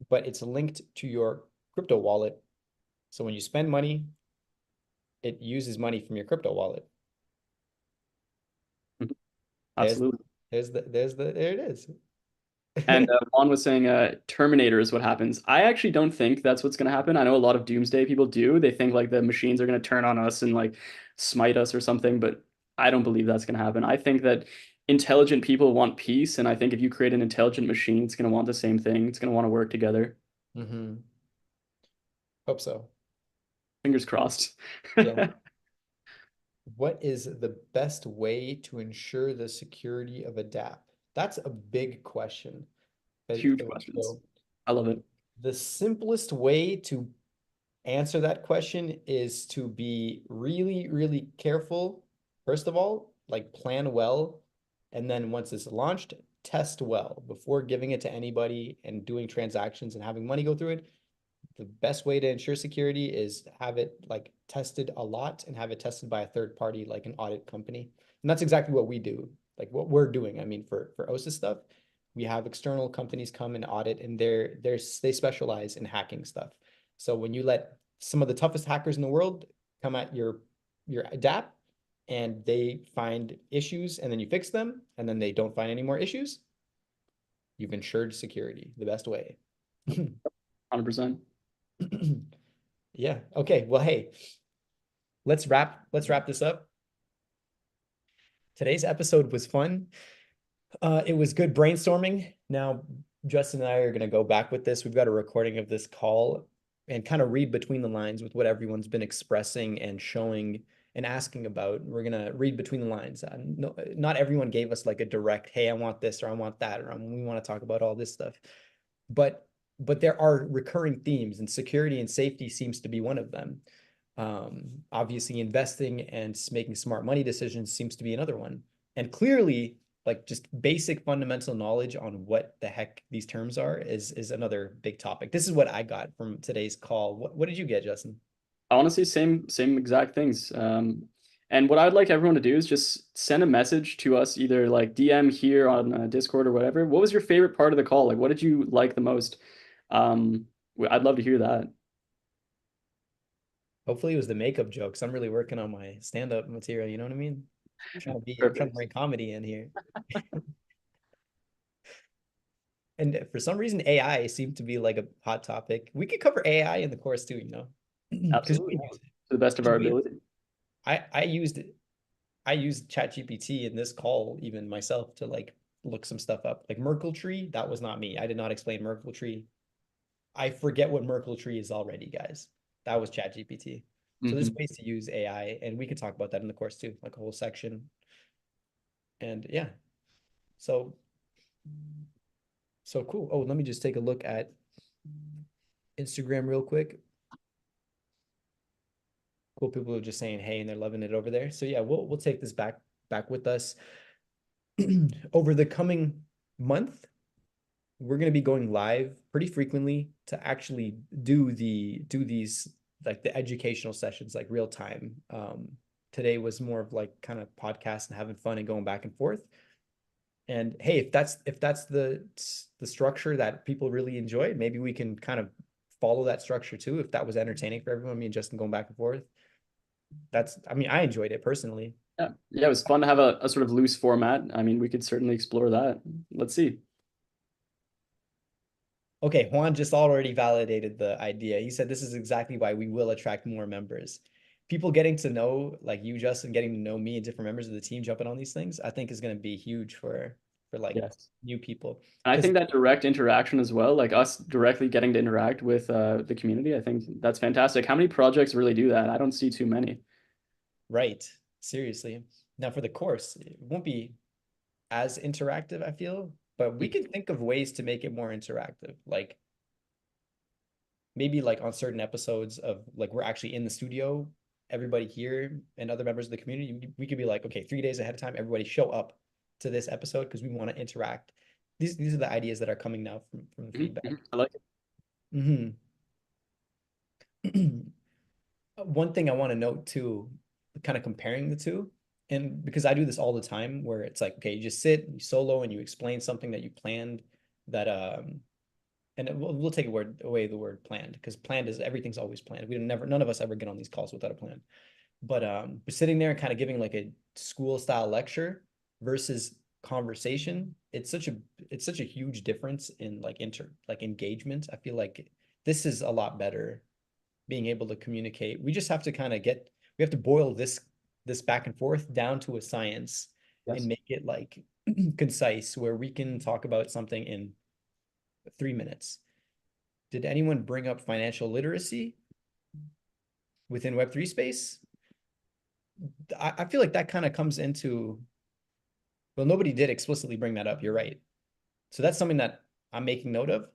but it's linked to your crypto wallet. So when you spend money, it uses money from your crypto wallet. There's absolutely. there it is. And Juan was saying Terminator is what happens. I actually don't think that's what's going to happen. I know a lot of doomsday people do. They think like the machines are going to turn on us and like smite us or something, but I don't believe that's going to happen. I think that intelligent people want peace, and I think if you create an intelligent machine, it's going to want the same thing. It's going to want to work together. Hmm. Hope so. Fingers crossed. Yeah. What is the best way to ensure the security of a dApp? That's a big question. Huge questions. So I love it. the simplest way to answer that question is to be really, really careful. First of all, like plan well. And then once it's launched, test well before giving it to anybody and doing transactions and having money go through it. the best way to ensure security is have it like tested a lot and have it tested by a third party, like an audit company. And that's exactly what we do, like what we're doing. I mean, for OSIS stuff, we have external companies come and audit, and they specialize in hacking stuff. So when you let some of the toughest hackers in the world come at your DApp and they find issues and then you fix them and then they don't find any more issues, you've ensured security the best way. 100%. Yeah. Okay. Well, hey, let's wrap this up. Today's episode was fun. It was good brainstorming. Now, Justin and I are going to go back with this. We've got a recording of this call and kind of read between the lines with what everyone's been expressing and showing and asking about. We're going to read between the lines. No, not everyone gave us like a direct, hey, I want this or I want that, or we want to talk about all this stuff. But there are recurring themes, and security and safety seems to be one of them. Obviously, investing and making smart money decisions seems to be another one. And clearly, like just basic fundamental knowledge on what the heck these terms are is another big topic. This is what I got from today's call. What did you get, Justin? Honestly, same exact things. And what I'd like everyone to do is just send a message to us, either like DM here on Discord or whatever. What was your favorite part of the call? Like, what did you like the most? I'd love to hear that. Hopefully it was the makeup jokes. I'm really working on my stand-up material, you know what I mean? I'm trying to Perfect. bring comedy in here. And for some reason, AI seemed to be like a hot topic. We could cover AI in the course too, you know, because Absolutely. we To use it. the best of 'Cause our ability. I used ChatGPT in this call even myself to like look some stuff up. Like Merkle tree, that was not me. I did not explain Merkle tree. I forget what Merkle tree is already, guys. That was ChatGPT. So there's Hmm. ways to use AI, and we could talk about that in the course too, like a whole section. And yeah, so so cool. Oh, let me just take a look at Instagram real quick. Cool, people are just saying hey and they're loving it over there. So yeah, we'll take this back with us over the coming month. We're going to be going live pretty frequently to actually do these like the educational sessions like real time. Today was more of like kind of podcast and having fun and going back and forth. And hey, if that's the structure that people really enjoy, maybe we can kind of follow that structure too. If that was entertaining for everyone, me and Justin going back and forth. I mean, I enjoyed it personally. Yeah, yeah, it was fun to have a sort of loose format. I mean, we could certainly explore that. Let's see. Okay, Juan just already validated the idea. He said this is exactly why we will attract more members. People getting to know, like you, Justin, getting to know me and different members of the team jumping on these things, I think is going to be huge for like Yes. new people. And I Because think that direct interaction as well, like us directly getting to interact with the community, I think that's fantastic. How many projects really do that? I don't see too many. right, seriously. Now for the course, it won't be as interactive, I feel, but we can think of ways to make it more interactive. Like maybe like on certain episodes of like we're actually in the studio, everybody here and other members of the community, we could be like, okay, 3 days ahead of time, everybody show up to this episode because we want to interact. These are the ideas that are coming now from the Mhm, mhm. feedback. I like it. Hmm. One thing I want to note too, kind of comparing the two, and because I do this all the time, where it's like, okay, you just sit, you solo, and you explain something that you planned that and we'll take away the word planned because planned is everything's always planned. We never none of us ever get on these calls without a plan. But sitting there and kind of giving like a school style lecture versus conversation, it's such a huge difference in like engagement. I feel like this is a lot better being able to communicate. We just have to kind of we have to boil this back and forth down to a science and Yes. make it like concise where we can talk about something in 3 minutes. Did anyone bring up financial literacy within Web3 space? I feel like that kind of comes into, well, nobody did explicitly bring that up. You're right. So that's something that I'm making note of.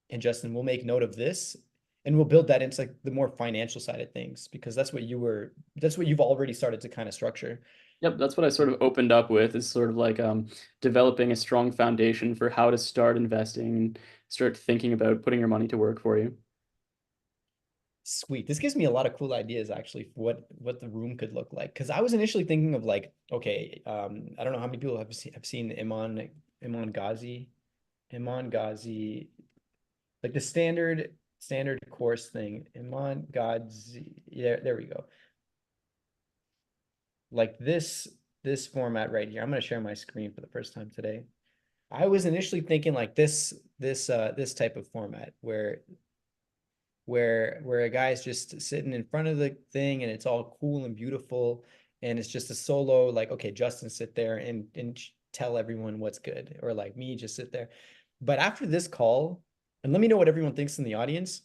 And Justin, we'll make note of this. And we'll build that into like the more financial side of things because that's what you've already started to kind of structure. Yep, that's what I sort of opened up with is sort of like developing a strong foundation for how to start investing and start thinking about putting your money to work for you. Sweet. This gives me a lot of cool ideas actually for what the room could look like. Because I was initially thinking of like, okay, I don't know how many people have seen Iman Ghazi, like the standard course thing. Iman Ghazi. Yeah, there we go. Like this format right here. I'm gonna share my screen for the first time today. I was initially thinking like this type of format where a guy's just sitting in front of the thing and it's all cool and beautiful and it's just a solo like okay Justin sit there and tell everyone what's good or like me just sit there. But after this call, and let me know what everyone thinks in the audience,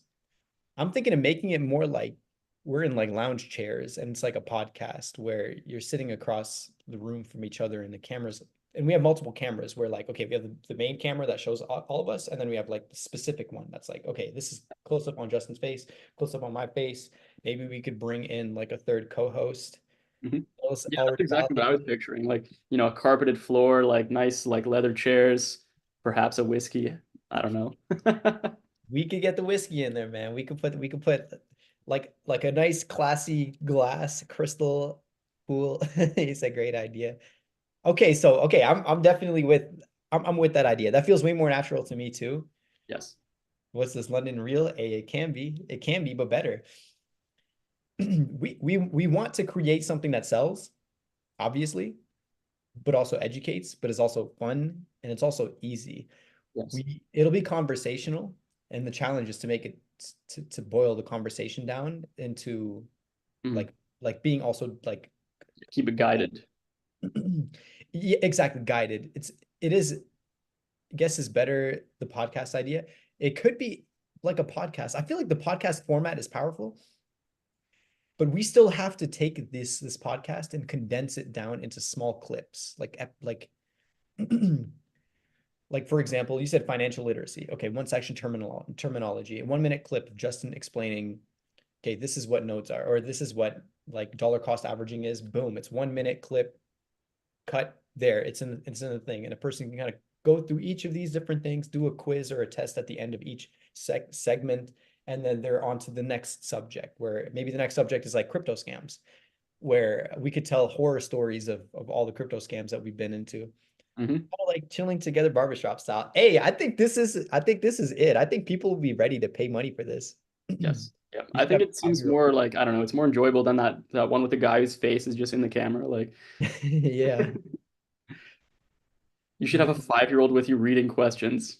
I'm thinking of making it more like we're in like lounge chairs and it's like a podcast where you're sitting across the room from each other and the cameras, and we have multiple cameras where like, okay, we have the main camera that shows all of us. And then we have like the specific one that's like, okay, this is close up on Justin's face, close up on my face. Maybe we could bring in like a third co-host. Hmm. Yeah, that's Already exactly what I was validated. picturing. Like, a carpeted floor, like nice, like leather chairs, perhaps a whiskey. I don't know. We could get the whiskey in there, man. We could put like a nice classy glass crystal pool. It's a great idea. Okay, so okay, I'm definitely I'm with that idea. That feels way more natural to me too. Yes. What's this London Real? It can be, but better. We want to create something that sells, obviously, but also educates, but is also fun and it's also easy. Yes. It'll be conversational, and the challenge is to make it to boil the conversation down into Mhm. like being also like Keep it guided. yeah, exactly guided. It is guess is better the podcast idea. It could be like a podcast. I feel like the podcast format is powerful, but we still have to take this podcast and condense it down into small clips. Like for example, you said financial literacy. Okay, one section terminology, a 1 minute clip of Justin explaining, okay, this is what notes are, or this is what like dollar cost averaging is. Boom, it's 1 minute clip cut there. It's in the thing, and a person can kind of go through each of these different things, do a quiz or a test at the end of each segment, and then they're on to the next subject. Where maybe the next subject is like crypto scams, where we could tell horror stories of all the crypto scams that we've been into. Hmm. Kind of like chilling together barbershop style. Hey, I think this is it. I think people will be ready to pay money for this. Yes. Yeah. We I should think have it seems 5-year-old. more like, I don't know, it's more enjoyable than that one with the guy whose face is just in the camera. Like, Yeah. you should have a 5-year-old with you reading questions.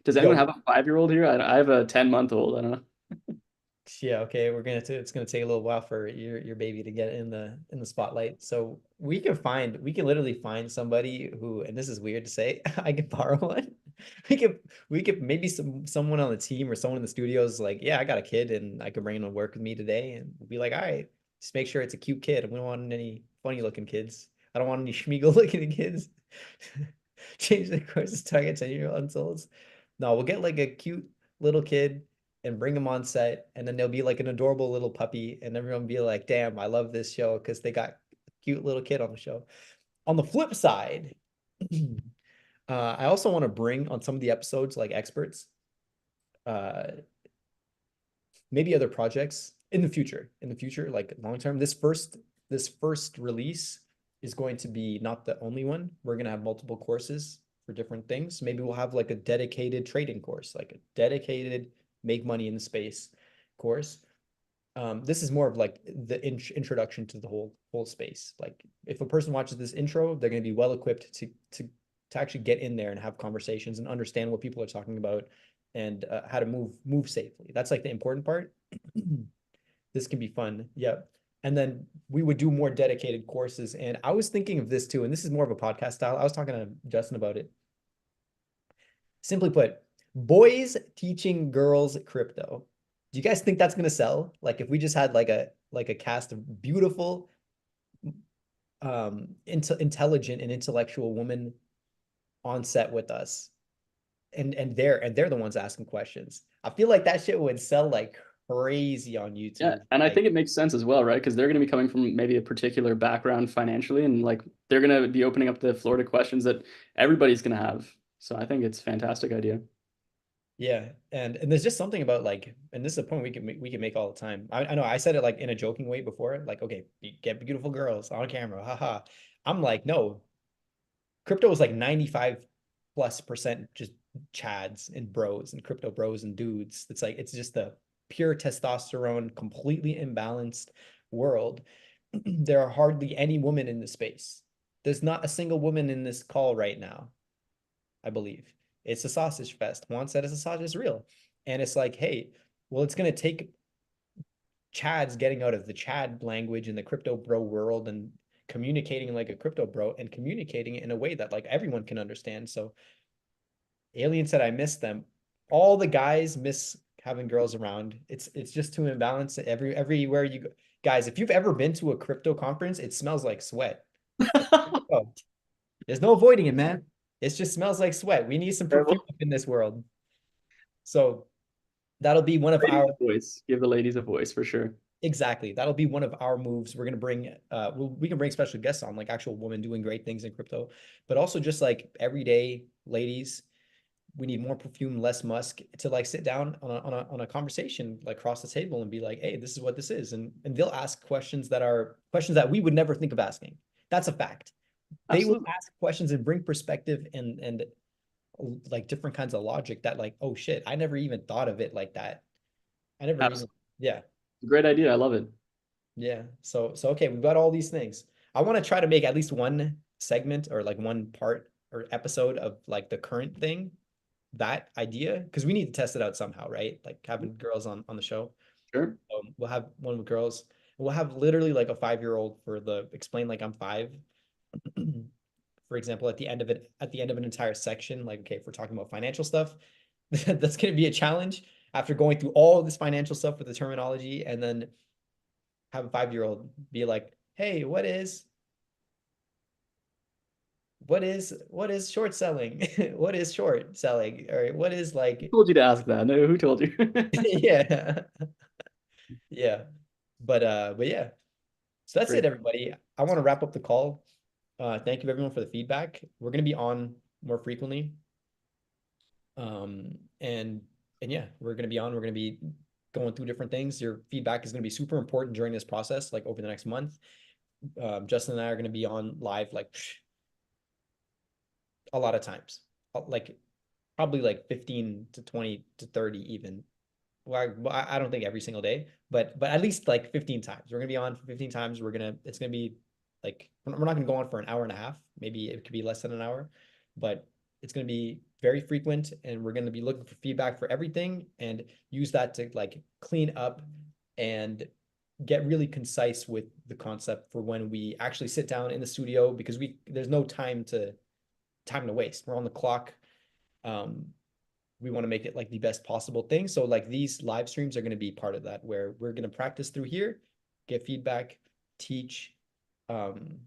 Does anyone Yo, have a 5-year-old here? I have a 10-month-old. I don't know. yeah, okay, it's gonna take a little while for your baby to get in the spotlight. So we can literally find somebody who, and this is weird to say, I could borrow one. We could maybe someone on the team or someone in the studio is like, yeah, I got a kid and I could bring him to work with me today, and we'll be like, all right, just make sure it's a cute kid. We don't want any funny looking kids. I don't want any schmeagle looking kids. Change the course to target 10-year-olds. No, we'll get like a cute little kid and bring them on set, and then they'll be like an adorable little puppy, and everyone will be like, "Damn, I love this show because they got a cute little kid on the show." On the flip side, I also want to bring on some of the episodes like experts, uh, maybe other projects in the future. In the future, like long term, this first release is going to be not the only one. We're gonna have multiple courses for different things. Maybe we'll have like a dedicated trading course, like a dedicated make money in the space course. This is more of like the introduction to the whole space. Like if a person watches this intro, they're going to be well equipped to actually get in there and have conversations and understand what people are talking about and how to move safely. That's like the important part. This can be fun. Yeah. And then we would do more dedicated courses. And I was thinking of this too, and this is more of a podcast style. I was talking to Justin about it. Simply put, boys teaching girls crypto. Do you guys think that's gonna sell? Like if we just had like a cast of beautiful, intelligent and intellectual women on set with us, and they're the ones asking questions. I feel like that shit would sell like crazy on Yeah, YouTube. and I Like, think it makes sense as well, right? Because they're going to be coming from maybe a particular background financially, and like they're going to be opening up the floor to questions that everybody's going to have. So I think it's a fantastic idea. yeah, and there's just something about like, and this is a point we can make all the time. I know I said it like in a joking way before, like, okay, you get beautiful girls on camera, haha. I'm like, no, crypto is like 95+% just chads and bros and crypto bros and dudes. It's like it's just a pure testosterone, completely imbalanced world. There are hardly any women in the space. There's not a single woman in this call right now, I believe. It's a sausage fest. Juan said it's a sausage is real. And it's like, hey, well, it's gonna take Chads getting out of the Chad language in the crypto bro world and communicating like a crypto bro and communicating it in a way that like everyone can understand. So Alien said I miss them. All the guys miss having girls around. It's just too imbalanced everywhere you go. Guys, if you've ever been to a crypto conference, it smells like sweat. Oh, there's no avoiding it, man. It just smells like sweat. We need some perfume Terrible. in this world. So that'll be one of Ladies our a voice. Give the ladies a voice for sure. exactly. That'll be one of our moves. We're gonna bring we can bring special guests on, like actual women doing great things in crypto, but also just like everyday ladies. We need more perfume, less musk to like sit down on a conversation like across the table and be like, hey, this is what this is. And they'll ask questions that are questions that we would never think of asking. That's a fact. They will Absolutely. ask questions and bring perspective and like different kinds of logic that like, oh shit, I never even thought of it like that. I never even, Absolutely. yeah, Great idea. I love it. yeah. So okay, we've got all these things. I want to try to make at least one segment or like one part or episode of like the current thing, that idea, because we need to test it out somehow, right? Like having girls on the show. Sure. We'll have one with girls. We'll have literally like a 5-year-old for the explain like I'm five. For example, at the end of an entire section, like, okay, if we're talking about financial stuff, that's going to be a challenge after going through all of this financial stuff with the terminology and then have a 5-year-old be like, hey, what is short selling? What is short selling? Or what is Who like, told you to ask that? No, who told you? yeah, yeah. But yeah. So that's it, Great. everybody. I want to wrap up the call. Thank you everyone for the feedback. We're gonna be on more frequently. Um, and and yeah, we're gonna be on. We're gonna be going through different things. Your feedback is gonna be super important during this process, like over the next month. Justin and I are gonna be on live like a lot of times, like probably like 15 to 20 to 30 even. Well, I don't think every single day, but at least like 15 times. We're gonna be on for 15 times. It's gonna be like we're not gonna go on for an hour and a half. Maybe it could be less than an hour, but it's gonna be very frequent, and we're gonna be looking for feedback for everything and use that to like clean up and get really concise with the concept for when we actually sit down in the studio because we there's no time to waste. We're on the clock. Um, we want to make it like the best possible thing. So like these live streams are going to be part of that, where we're going to practice through here, get feedback, teach, um,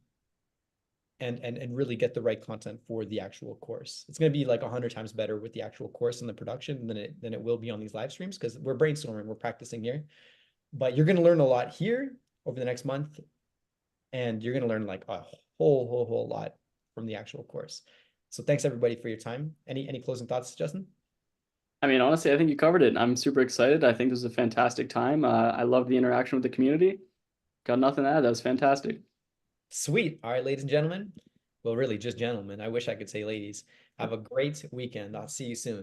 and really get the right content for the actual course. It's going to be like 100 times better with the actual course and the production than it will be on these live streams because we're brainstorming, we're practicing here. But you're going to learn a lot here over the next month, and you're going to learn like a whole lot from the actual course. So thanks everybody for your time. Any closing thoughts, Justin? I mean, honestly, I think you covered it. I'm super excited. I think this was a fantastic time. I love the interaction with the community. Got nothing to add. That was fantastic. Sweet. All right, ladies and gentlemen. Well, really, just gentlemen. I wish I could say ladies. Have a great weekend. I'll see you soon.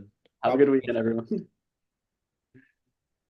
Have a Probably good weekend, everyone.